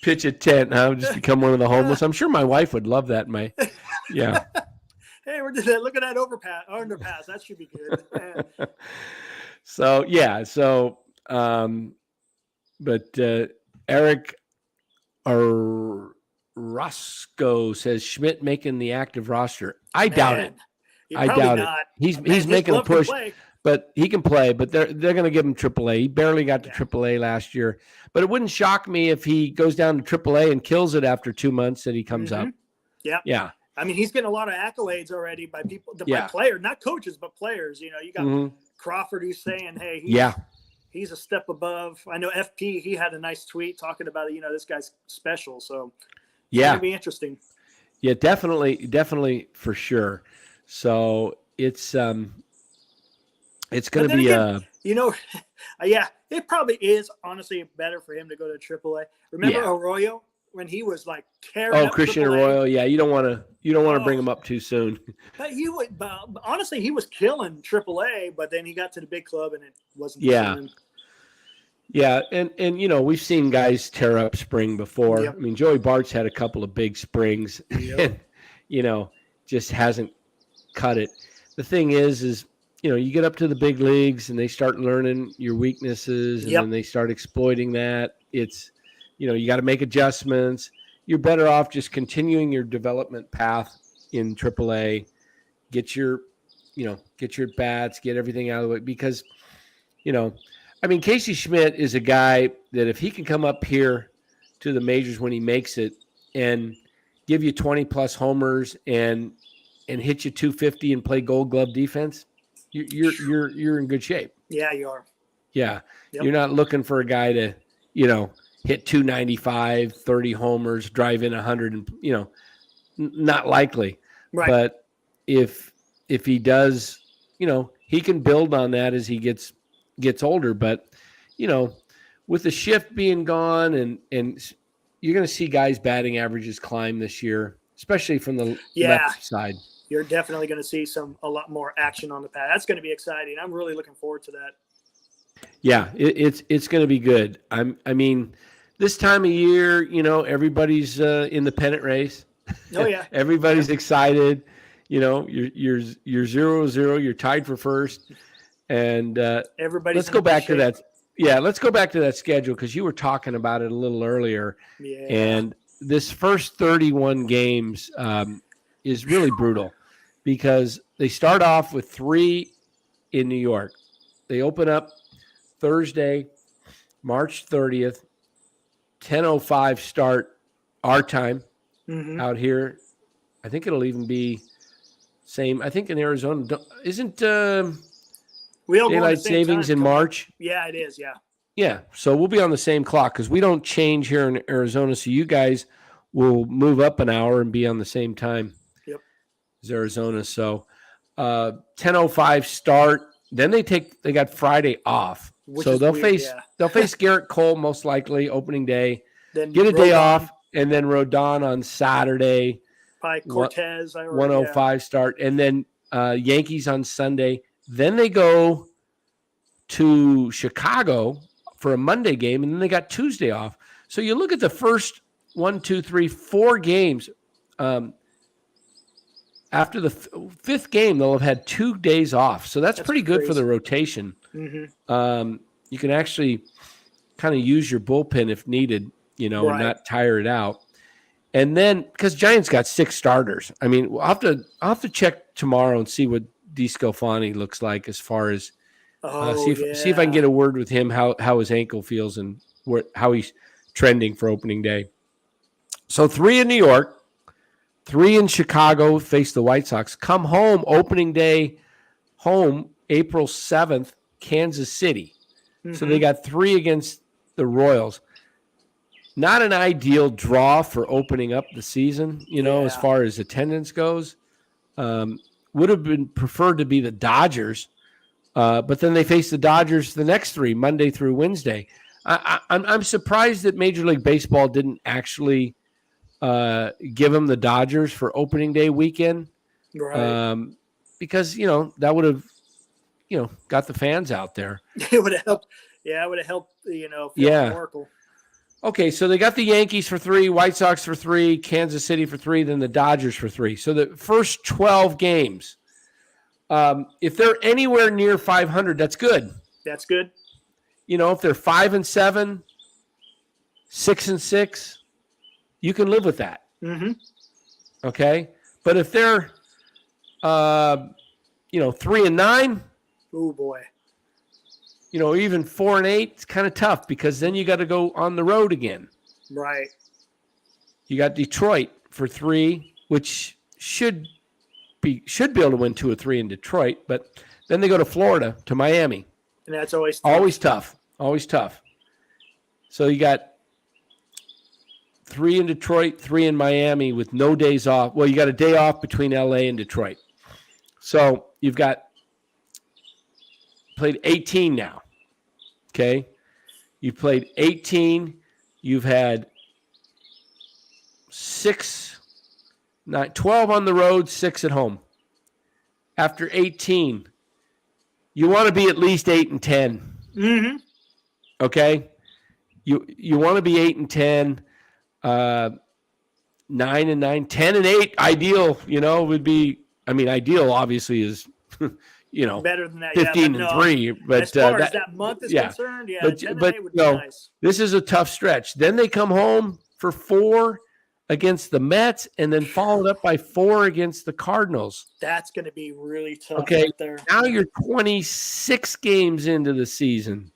Pitch a tent, huh? Just become one of the homeless. I'm sure my wife would love that. Yeah. Hey, look at that underpass. That should be good. So, yeah. So, but Eric Roscoe says Schmidt making the active roster. I doubt it. I doubt it. He's making a push. but he can play. But they're going to give him AAA. He barely got to AAA last year. But it wouldn't shock me if he goes down to AAA and kills it after 2 months that he comes up. Yeah. Yeah. I mean, he's getting a lot of accolades already by people, by players, not coaches, but players. You know, you got Crawford who's saying, hey, he's a step above. I know FP, he had a nice tweet talking about, you know, this guy's special. So it's going to be interesting. Yeah, definitely for sure. So it's going to be you know, it probably is honestly better for him to go to AAA. Remember Arroyo when he was like tearing up Christian AAA? Arroyo? Yeah, you don't want to bring him up too soon. But honestly, he was killing AAA, but then he got to the big club and it wasn't. Yeah, and you know, we've seen guys tear up spring before. I mean, Joey Bart's had a couple of big springs, and you know, just hasn't cut it. The thing is you know, you get up to the big leagues and they start learning your weaknesses, and then they start exploiting that. It's, you know, you got to make adjustments. You're better off just continuing your development path in AAA. Get your bats, get everything out of the way, because, you know, I mean, Casey Schmidt is a guy that if he can come up here to the majors when he makes it and give you 20 plus homers and hit you 250 and play Gold Glove defense, you're in good shape. Yeah, you are. Yeah. Yep. You're not looking for a guy to, you know, hit 295, 30 homers, drive in 100, and, you know, not likely. Right. But if he does, you know, he can build on that as he gets older. But, you know, with the shift being gone and you're going to see guys' batting averages climb this year, especially from the left side. You're definitely going to see a lot more action on the pad. That's going to be exciting. I'm really looking forward to that. Yeah, it's going to be good. I mean, this time of year, you know, everybody's in the pennant race. Oh yeah, everybody's excited. You know, you're 0-0. You're tied for first, and let's go back to that. Yeah, let's go back to that schedule because you were talking about it a little earlier. Yeah. And this first 31 games is really brutal because they start off with 3 in New York. They open up Thursday, March 30th, 10:05 start our time out here. I think it'll even be same. I think in Arizona, isn't daylight savings in March? Yeah, it is. Yeah. Yeah. So we'll be on the same clock because we don't change here in Arizona. So you guys will move up an hour and be on the same time as Arizona. So 10:05 start. Then they got Friday off. So they'll face Garrett Cole most likely opening day. Then get a day off, and then Rodon on Saturday. Pike Cortez, 1:05 start, and then Yankees on Sunday. Then they go to Chicago for a Monday game, and then they got Tuesday off. So you look at the first 4 games. After the 5th game, they'll have had 2 days off. So that's pretty good for the rotation. Mm-hmm. You can actually kind of use your bullpen if needed, you know, and not tire it out. And then because Giants got 6 starters, I mean, I'll have to check tomorrow and see what DeScalfani looks like as far as see if I can get a word with him how his ankle feels and how he's trending for opening day. So 3 in New York. 3 in Chicago, face the White Sox. Come home, opening day, home, April 7th, Kansas City. Mm-hmm. So they got 3 against the Royals. Not an ideal draw for opening up the season, you know, as far as attendance goes. Would have been preferred to be the Dodgers, but then they face the Dodgers the next 3, Monday through Wednesday. I'm surprised that Major League Baseball didn't actually give them the Dodgers for opening day weekend, because, you know, that would have, you know, got the fans out there. It would have helped. Yeah, it would have helped, you know, Oracle. Okay, so they got the Yankees for 3, White Sox for 3, Kansas City for 3, then the Dodgers for 3. So the first 12 games, if they're anywhere near 500, that's good. That's good. You know, if they're 5-7, 6-6, you can live with that. Mm-hmm. Okay, but if they're, 3-9, Oh boy. Even 4-8, it's kind of tough because then you got to go on the road again. Right. You got Detroit for 3, which should be able to win 2 or 3 in Detroit, but then they go to Florida, to Miami. And that's always tough. Always tough. So you got 3 in Detroit, 3 in Miami with no days off. Well, you got a day off between LA and Detroit. So you've played 18 now. Okay. You've played 18. You've had 12 on the road, 6 at home. After 18, you want to be at least 8-10. Mm-hmm. Okay. You want to be 8-10, 9-9, 10-8. Ideal, would be. I mean, ideal obviously is, better than that. 15-3. But as far as that month is concerned, but 10-8 would be nice. This is a tough stretch. Then they come home for 4 against the Mets, and then followed up by 4 against the Cardinals. That's going to be really tough. Okay, right there. Now you're 26 games into the season.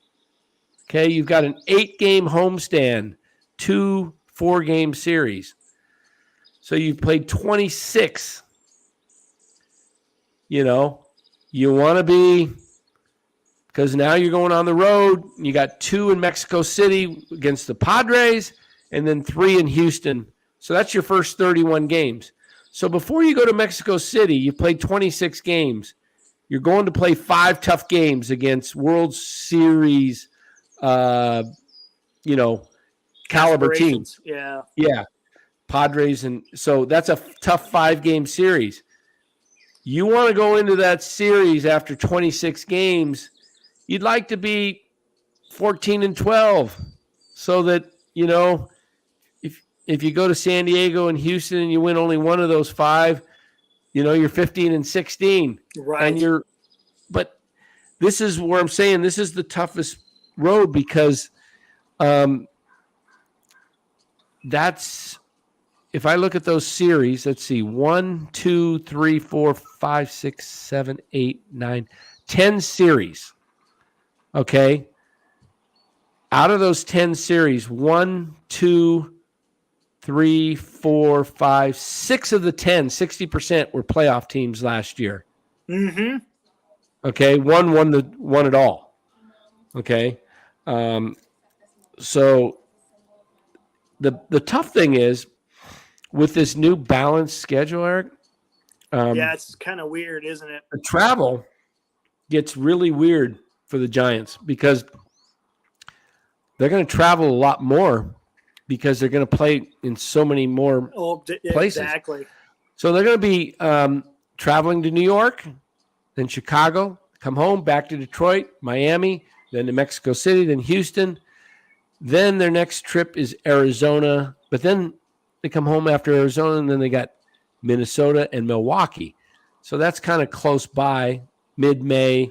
Okay, you've got an 8-game homestand, 2 4-game series. So you've played 26. You want to be, because now you're going on the road. You got 2 in Mexico City against the Padres, and then 3 in Houston. So that's your first 31 games. So before you go to Mexico City, you played 26 games. You're going to play 5 tough games against World Series, caliber teams. Yeah. Padres. And so that's a tough 5-game series. You want to go into that series after 26 games. You'd like to be 14-12 so that, if you go to San Diego and Houston and you win only one of those 5, you're 15-16. Right. But this is where I'm saying this is the toughest road because that's, if I look at those series, let's see, 1, 2, 3, 4, 5, 6, 7, 8, 9, 10 series. Okay. Out of those 10 series, 1, 2, 3, 4, 5, 6 of the 10, 60% were playoff teams last year. Mm-hmm. Okay, one won it all. Okay, so the tough thing is with this new balanced schedule, Eric. It's kind of weird, isn't it? The travel gets really weird for the Giants because they're going to travel a lot more. Because they're going to play in so many more places. Exactly. So they're going to be traveling to New York, then Chicago, come home, back to Detroit, Miami, then to Mexico City, then Houston. Then their next trip is Arizona. But then they come home after Arizona, and then they got Minnesota and Milwaukee. So that's kind of close by, mid-May,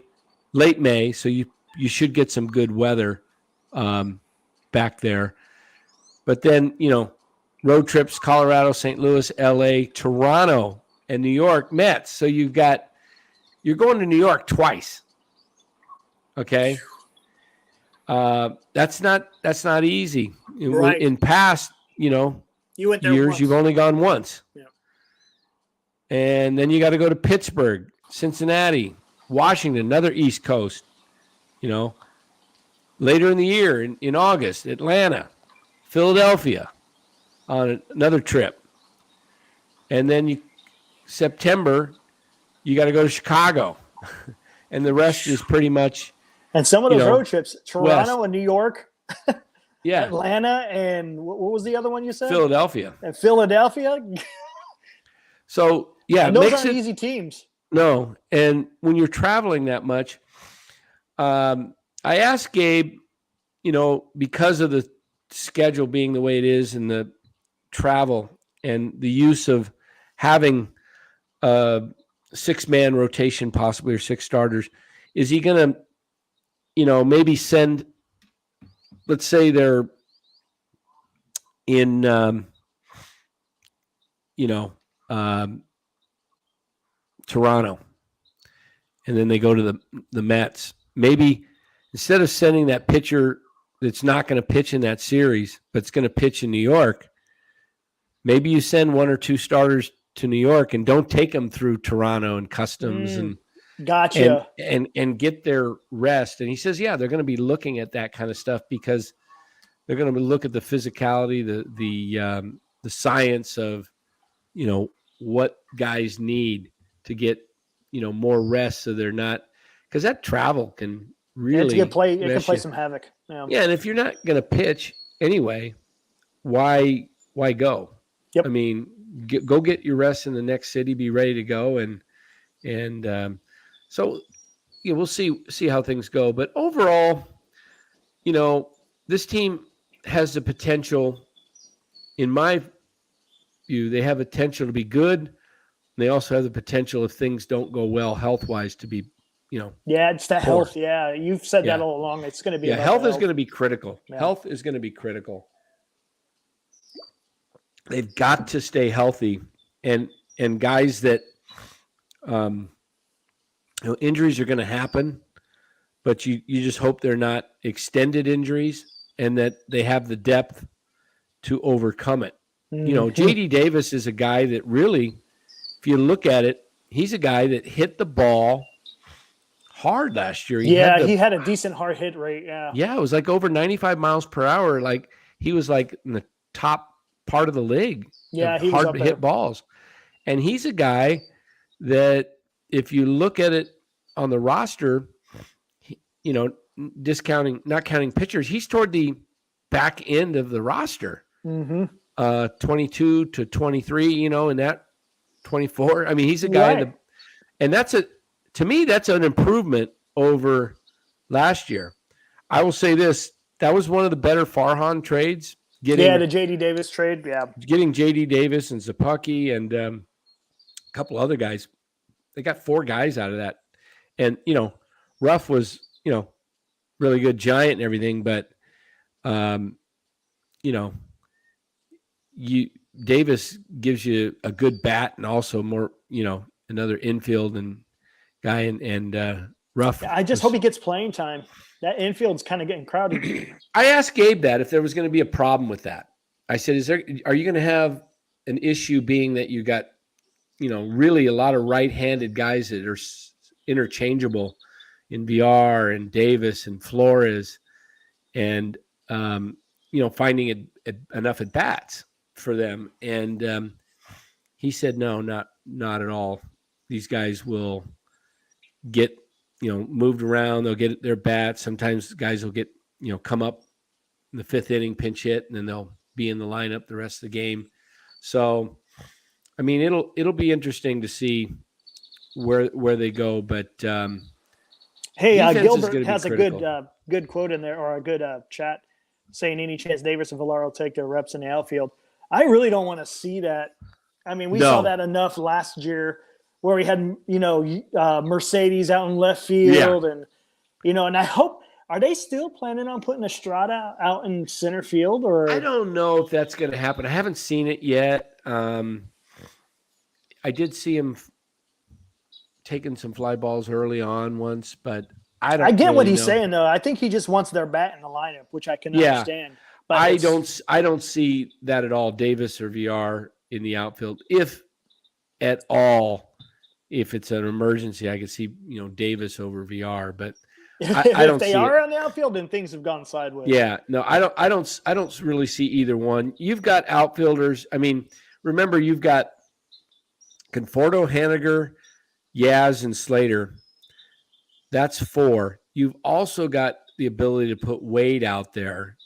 late May. So you should get some good weather back there. But then, road trips, Colorado, St. Louis, LA, Toronto, and New York Mets. So you're going to New York twice. Okay. That's not easy. Right. In past, you went there years, once. you've only gone once. Yeah. And then you got to go to Pittsburgh, Cincinnati, Washington, another East Coast, later in the year in August, Atlanta, Philadelphia on another trip. And then September, you got to go to Chicago. And the rest is pretty much. And some of those road trips, Toronto west. And New York. Yeah. Atlanta and what was the other one you said? Philadelphia. And Philadelphia. So, yeah. And those aren't easy teams. No. And when you're traveling that much, I asked Gabe, because of the schedule being the way it is and the travel and the use of having a 6-man rotation possibly or 6 starters, is he going to maybe send, let's say they're in Toronto, and then they go to the Mets. Maybe instead of sending that pitcher that's not going to pitch in that series, but it's going to pitch in New York, maybe you send one or two starters to New York and don't take them through Toronto and customs and gotcha and get their rest. And he says, yeah, they're going to be looking at that kind of stuff because they're going to look at the physicality, the science of, what guys need to get, more rest so they're not, because that travel can really it can play some havoc. Yeah, and if you're not going to pitch anyway, why go? Yep. I mean, go get your rest in the next city, be ready to go, and so we'll see how things go. But overall, this team has the potential, in my view, they have potential to be good. They also have the potential, if things don't go well health-wise, to be, Yeah, it's that poor. health. Yeah, you've said that all along. It's going to be health is going to be critical. Yeah. Health is going to be critical. They've got to stay healthy, and guys that, injuries are going to happen, but you just hope they're not extended injuries and that they have the depth to overcome it. JD Davis is a guy that really, if you look at it, he's a guy that hit the ball hard last year. He had a decent hard hit rate. Yeah, it was like over 95 miles per hour. Like he was like in the top part of the league. Yeah, he hard was up to there. hit balls. And he's a guy that, if you look at it on the roster, not counting pitchers, he's toward the back end of the roster. 22 to 23, in that 24. I mean, he's a guy right. and to me, that's an improvement over last year. I will say this, that was one of the better Farhan trades. The JD Davis trade. Yeah. Getting JD Davis and Zappucki and a couple other guys. They got 4 guys out of that. And, Ruff was, really good, giant and everything, but, Davis gives you a good bat and also more, another infield and guy and Ruff. I just hope he gets playing time. That infield's kind of getting crowded. I asked Gabe that if there was going to be a problem with that. I said, are you going to have an issue being that you got, really a lot of right-handed guys that are interchangeable in VR and Davis and Flores and, finding enough at bats for them. And he said, no, not at all. These guys will get, moved around. They'll get their bats. Sometimes guys will get, come up in the 5th inning, pinch hit, and then they'll be in the lineup the rest of the game. So, I mean, it'll be interesting to see where they go. But hey, Gilbert has a good quote in there, or a good chat saying any chance Davis and Villar will take their reps in the outfield. I really don't want to see that. I mean, we saw that enough last year, where we had, Mercedes out in left field and I hope, are they still planning on putting Estrada out in center field, or? I don't know if that's going to happen. I haven't seen it yet. I did see him taking some fly balls early on once, but I get what he's saying though. I think he just wants their bat in the lineup, which I can understand. But I don't see that at all. Davis or VR in the outfield, if at all. If it's an emergency, I could see Davis over VR, but I don't. If they are on the outfield, then things have gone sideways. Yeah, no, I don't really see either one. You've got outfielders. I mean, remember you've got Conforto, Haniger, Yaz, and Slater. That's 4. You've also got the ability to put Wade out there.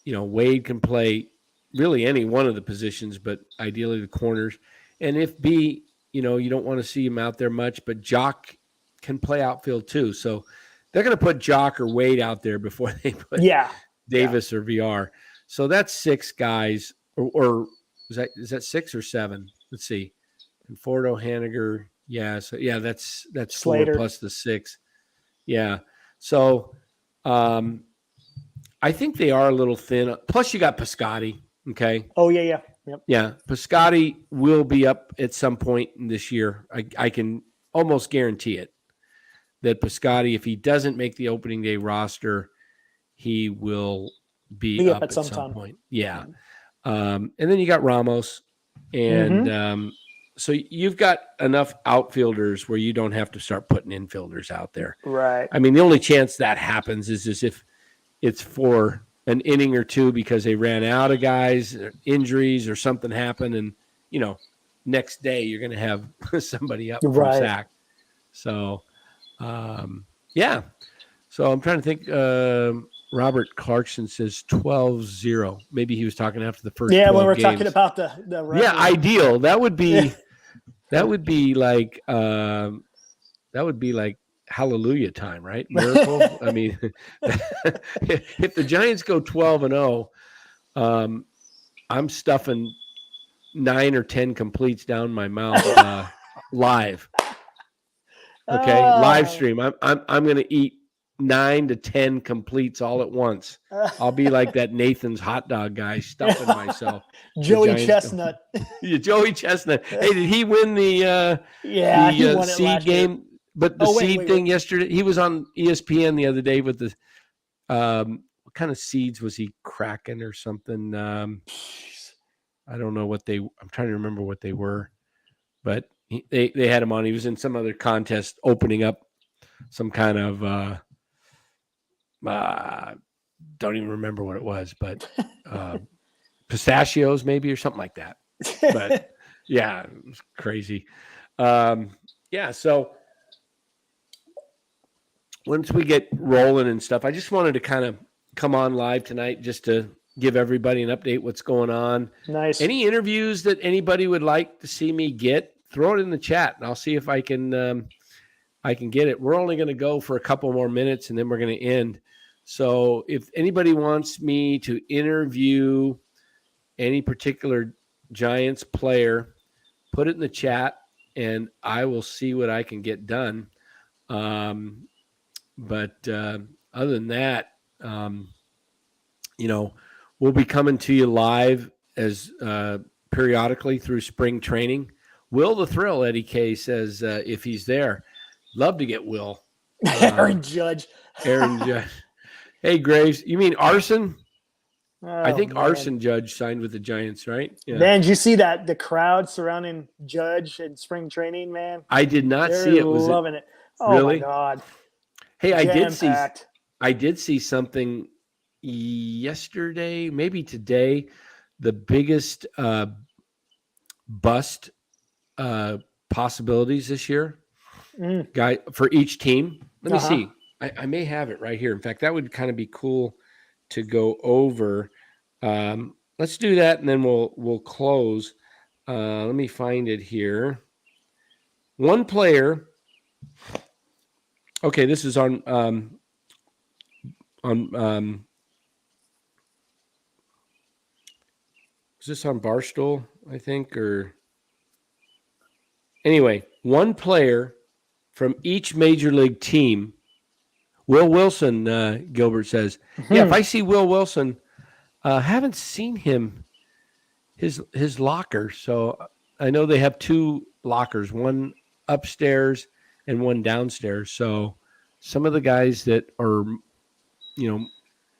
Wade can play really any one of the positions, but ideally the corners. And if B, you don't want to see him out there much, but Jock can play outfield too. So they're going to put Jock or Wade out there before they put Davis or VR. So that's 6 guys, or is that 6 or 7? Let's see. Conforto, Haniger. Yeah. So that's Slater. 4 plus the 6. Yeah. So I think they are a little thin. Plus you got Piscotty. Okay. Oh yeah. Yep. Yeah. Piscotty will be up at some point in this year. I can almost guarantee it that Piscotty, if he doesn't make the opening day roster, he will be up at some point. Yeah. And then you got Ramos. And so you've got enough outfielders where you don't have to start putting infielders out there. Right. I mean, the only chance that happens is if it's for an inning or two because they ran out of guys, or injuries, or something happened, and next day you're going to have somebody up from sack. So, yeah. So I'm trying to think. Robert Clarkson says 12-0. Maybe he was talking after the first. Yeah, when we're talking about the yeah, ideal. That would be like hallelujah time, right? Miracle. I mean, if the Giants go 12-0, I'm stuffing 9 or 10 completes down my mouth live. Okay, live stream. I'm going to eat 9 to 10 completes all at once. I'll be like that Nathan's hot dog guy, stuffing myself. Joey Chestnut. Yeah, Joey Chestnut. Hey, did he win the he won seed game? But the seed thing yesterday, he was on ESPN the other day with the what kind of seeds was he cracking or something? I don't know what I'm trying to remember what they were, but they had him on. He was in some other contest opening up some kind of don't even remember what it was, but pistachios maybe or something like that. But yeah, it was crazy. Yeah, so once we get rolling and stuff, I just wanted to kind of come on live tonight just to give everybody an update what's going on. Nice. Any interviews that anybody would like to see me get, throw it in the chat, and I'll see if I can get it. We're only going to go for a couple more minutes, and then we're going to end. So if anybody wants me to interview any particular Giants player, put it in the chat, and I will see what I can get done. But other than that, we'll be coming to you live as periodically through spring training. Will the Thrill, Eddie K says, if he's there. Love to get Will. Aaron Judge. Hey, Graves, you mean Arson? I think Arson Judge signed with the Giants, right? Yeah. Man, did you see that? The crowd surrounding Judge in spring training, man. I did not see it. Was loving it? Oh really? My God. Hey, I did see something yesterday, maybe today. The biggest bust possibilities this year, guy for each team. Let me see. I may have it right here. In fact, that would kind of be cool to go over. Let's do that, and then we'll close. Let me find it here. One player. Okay, this is on is this on Barstool, I think, or anyway, one player from each major league team. Will Wilson, Gilbert says. Yeah, if I see Will Wilson, haven't seen him, his locker. So I know they have 2 lockers, one upstairs and one downstairs. So some of the guys that are,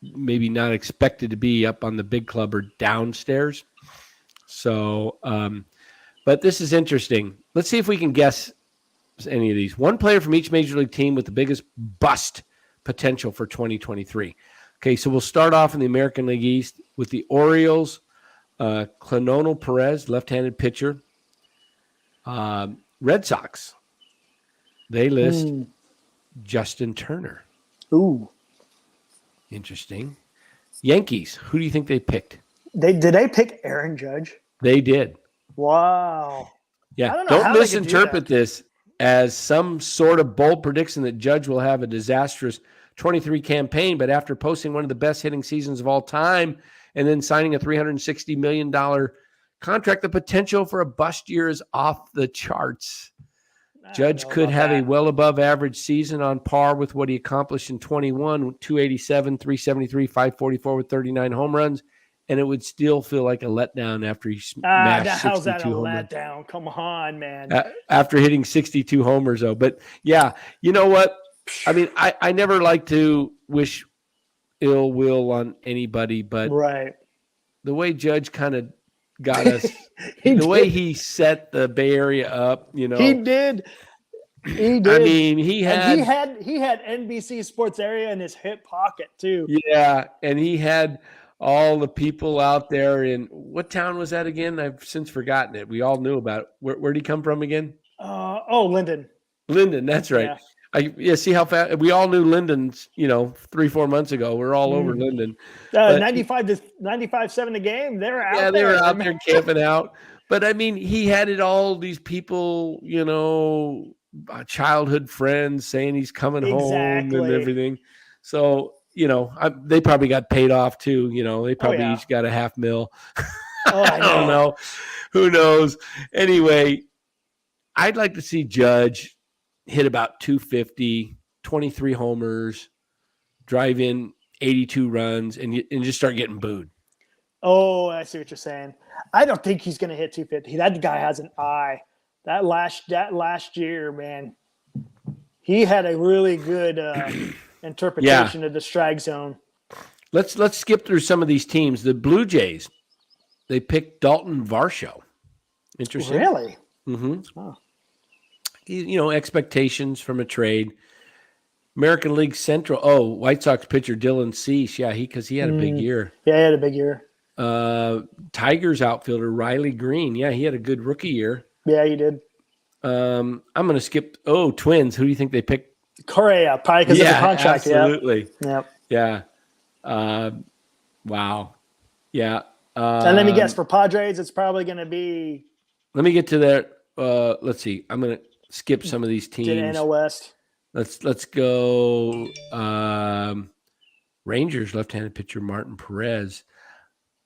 maybe not expected to be up on the big club are downstairs. So, but this is interesting. Let's see if we can guess any of these. One player from each major league team with the biggest bust potential for 2023. Okay, so we'll start off in the American League East with the Orioles. Clenono Perez, left-handed pitcher. Red Sox, they list Justin Turner. Ooh. Interesting. Yankees, who do you think they picked? Did they pick Aaron Judge? They did. Wow. Yeah, don't misinterpret this as some sort of bold prediction that Judge will have a disastrous 23 campaign, but after posting one of the best hitting seasons of all time and then signing a $360 million contract, the potential for a bust year is off the charts. Judge could have a well above average season on par with what he accomplished in 21, 287, 373, 544 with 39 home runs and it would still feel like a letdown after he How's smashed that a 62 homers. letdown? Come on, man. After hitting 62 homers, though. But, yeah, you know what? I mean, I never like to wish ill will on anybody, but right. the way Judge kind of got us, way he set the Bay Area up, He did. He did. I mean, he had NBC Sports Area in his hip pocket too. Yeah, and he had all the people out there in what town was that again? I've since forgotten it. We all knew about it. Where'd he come from again? Linden. Linden, that's right. Yeah. See how fast we all knew Linden's. 3-4 months ago, we're all over Linden. 95-7 a game. They were out there. They were out there camping out. But I mean, he had it all. These people, childhood friends saying he's coming home and everything. So, they probably got paid off too. They probably each got $500,000. I don't know. Who knows? Anyway, I'd like to see Judge hit about 250, 23 homers, drive in 82 runs, and just start getting booed. Oh, I see what you're saying. I don't think he's going to hit 250. That guy has an eye. That last year, man, he had a really good interpretation of the strike zone. Let's skip through some of these teams. The Blue Jays, they picked Dalton Varsho. Interesting. Really? Mm-hmm. Oh. Expectations from a trade. American League Central. Oh, White Sox pitcher Dylan Cease. Yeah, because he had a big year. Yeah, he had a big year. Tigers outfielder Riley Green. Yeah, he had a good rookie year. Yeah, he did. I'm going to skip. Oh, Twins. Who do you think they picked? Correa, probably because of the contract. Absolutely. Yep. Yeah. Wow. Yeah. And let me guess, for Padres, it's probably going to be. Let me get to that. Let's see. I'm going to skip some of these teams. To the NL West. Let's go. Rangers left-handed pitcher Martin Perez.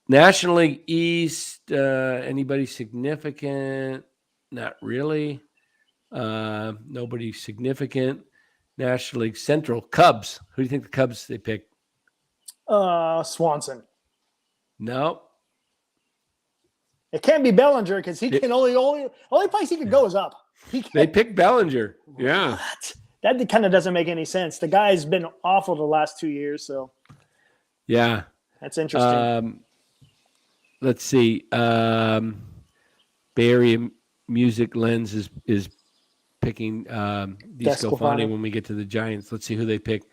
National League East. Anybody significant? Not really. Nobody significant. National League Central Cubs. Who do you think the Cubs they picked? Swanson. No. It can't be Bellinger because he can only place he can go is up. They picked Bellinger. Yeah. What? That kind of doesn't make any sense. The guy's been awful the last 2 years, so. Yeah. That's interesting. Let's see. Bay Area Music Lens is picking DeSclafani when we get to the Giants. Let's see who they pick.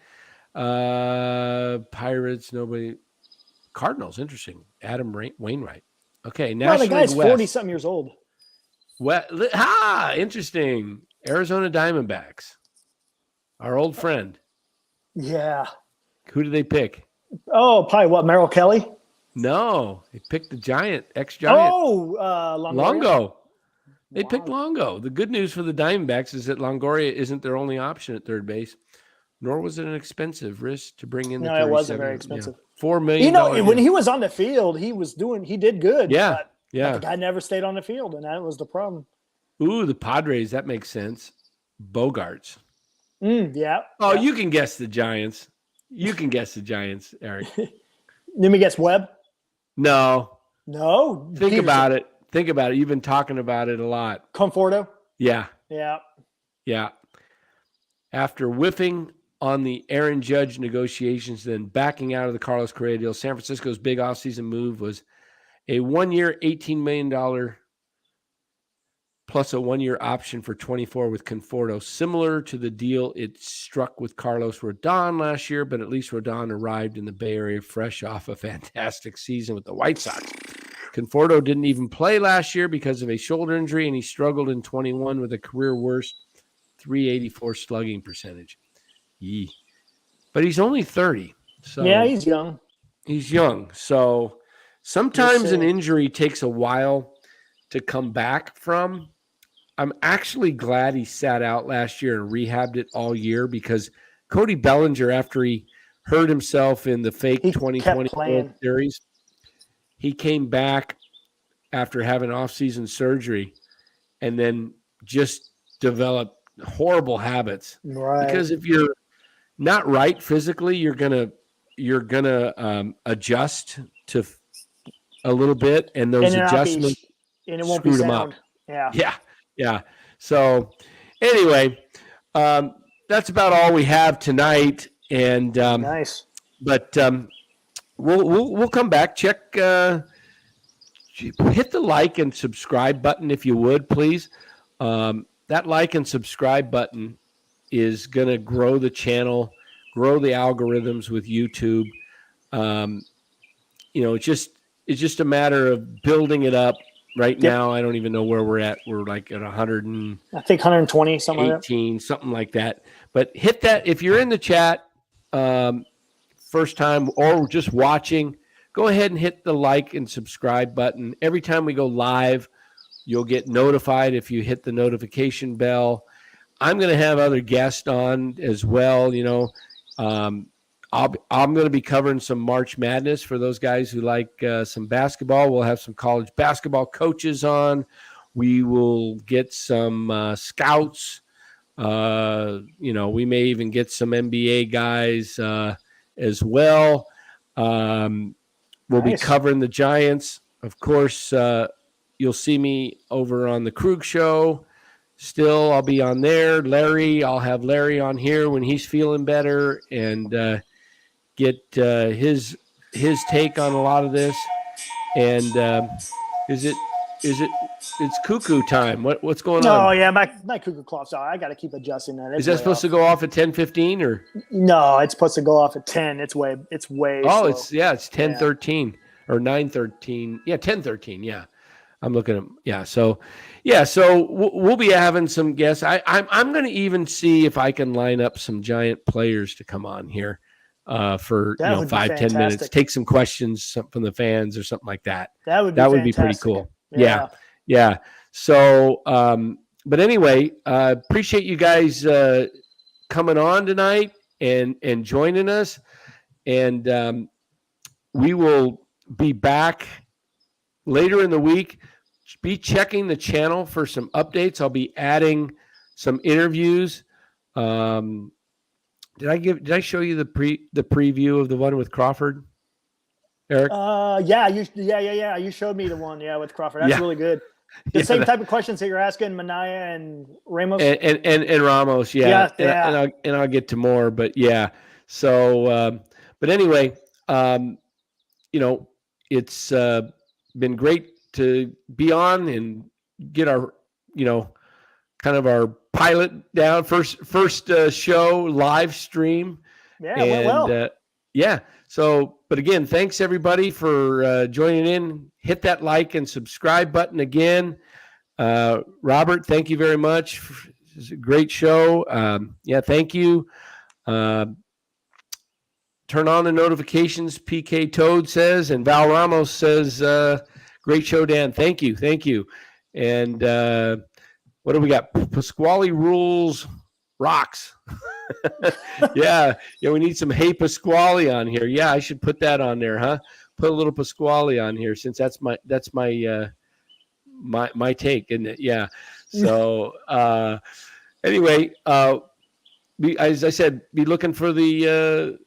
Pirates, nobody. Cardinals, interesting. Adam Wainwright. Okay, National the guy's League 40-something years old. Interesting. Arizona Diamondbacks. Our old friend. Yeah. Who did they pick? Oh, probably what, Merrill Kelly? No, they picked the ex-Giant. Oh, Longo. They picked Longo. The good news for the Diamondbacks is that Longoria isn't their only option at third base, nor was it an expensive risk to bring in the 37. No, it wasn't very expensive. Yeah. $4 million. When he was on the field, he did good. Yeah, but the guy never stayed on the field, and that was the problem. Ooh, the Padres, that makes sense. Bogarts. Yeah. Oh, yeah. You can guess the Giants. Eric. Let me guess, Webb? No. Think Peterson. about it. You've been talking about it a lot. Conforto? Yeah. Yeah. After whiffing on the Aaron Judge negotiations, then backing out of the Carlos Correa deal, San Francisco's big offseason move was a 1-year, $18 million plus a 1-year option for 24 with Conforto, similar to the deal it struck with Carlos Rodon last year, but at least Rodon arrived in the Bay Area fresh off a fantastic season with the White Sox. Conforto didn't even play last year because of a shoulder injury, and he struggled in 21 with a career worst 384 slugging percentage. Yee. But he's only 30. So yeah, he's young. So sometimes an injury takes a while to come back from. I'm actually glad he sat out last year and rehabbed it all year, because Cody Bellinger, after he hurt himself in the fake 2020 World Series, he came back after having off-season surgery and then just developed horrible habits. Right. Because if you're not right physically, you're gonna adjust to a little bit, and those adjustments and it won't be sound. Yeah. So anyway, that's about all we have tonight. And nice. But we'll come back. Check. Hit the like and subscribe button if you would, please. That like and subscribe button is going to grow the channel, grow the algorithms with YouTube. It's just a matter of building it up. Right now, I don't even know where we're at. We're like at 100 and I think 120, something 18, something like that. But hit that if you're in the chat first time or just watching. Go ahead and hit the like and subscribe button. Every time we go live, you'll get notified if you hit the notification bell. I'm going to have other guests on as well. I'm going to be covering some March Madness for those guys who like some basketball. We'll have some college basketball coaches on. We will get some scouts. We may even get some NBA guys as well. We'll be covering the Giants. Of course, you'll see me over on the Krug Show. Still, I'll be on there. I'll have Larry on here when he's feeling better and get his take on a lot of this. And it's cuckoo time. What's going on? Oh yeah, my cuckoo clock's on. I got to keep adjusting that. Is that supposed to go off at 10:15 or? No, it's supposed to go off at 10. It's way. Oh, slow. it's 10:13 or 9:13. Yeah, 10:13. Yeah, I'm looking at. So we'll be having some guests. I'm going to even see if I can line up some Giant players to come on here for 5-10 minutes. Take some questions from the fans or something like that. That would be pretty cool. Yeah. So, but anyway, appreciate you guys coming on tonight and joining us. And we will be back later in the week. Be checking the channel for some updates. I'll be adding some interviews. Did I show you the preview of the one with Crawford, Eric? Yeah. You showed me the one, with Crawford. That's really good. The same type of questions that you're asking Manaea and Ramos and Ramos, and I'll get to more, but yeah. So, but anyway, it's been great to be on and get our, kind of our pilot down first show live stream. Yeah, and, well. So, but again, thanks everybody for joining in. Hit that like and subscribe button again. Robert, thank you very much. It's a great show. Thank you. Turn on the notifications, PK Toad says, and Val Ramos says, great show, Dan. Thank you. And what do we got? Pasquale Rules rocks. Yeah, we need some Hey Pasquale on here. Yeah, I should put that on there, huh? Put a little Pasquale on here since that's my take, isn't it? Yeah. So anyway, as I said, be looking for the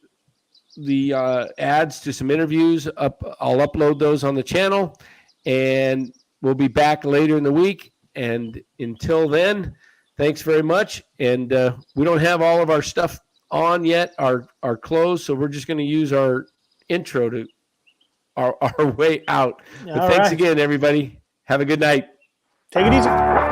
ads to some interviews. I'll upload those on the channel, and we'll be back later in the week. And until then, thanks very much. And we don't have all of our stuff on yet, our clothes, so we're just going to use our intro to our way out. But thanks again, everybody. Have a good night. Take it easy.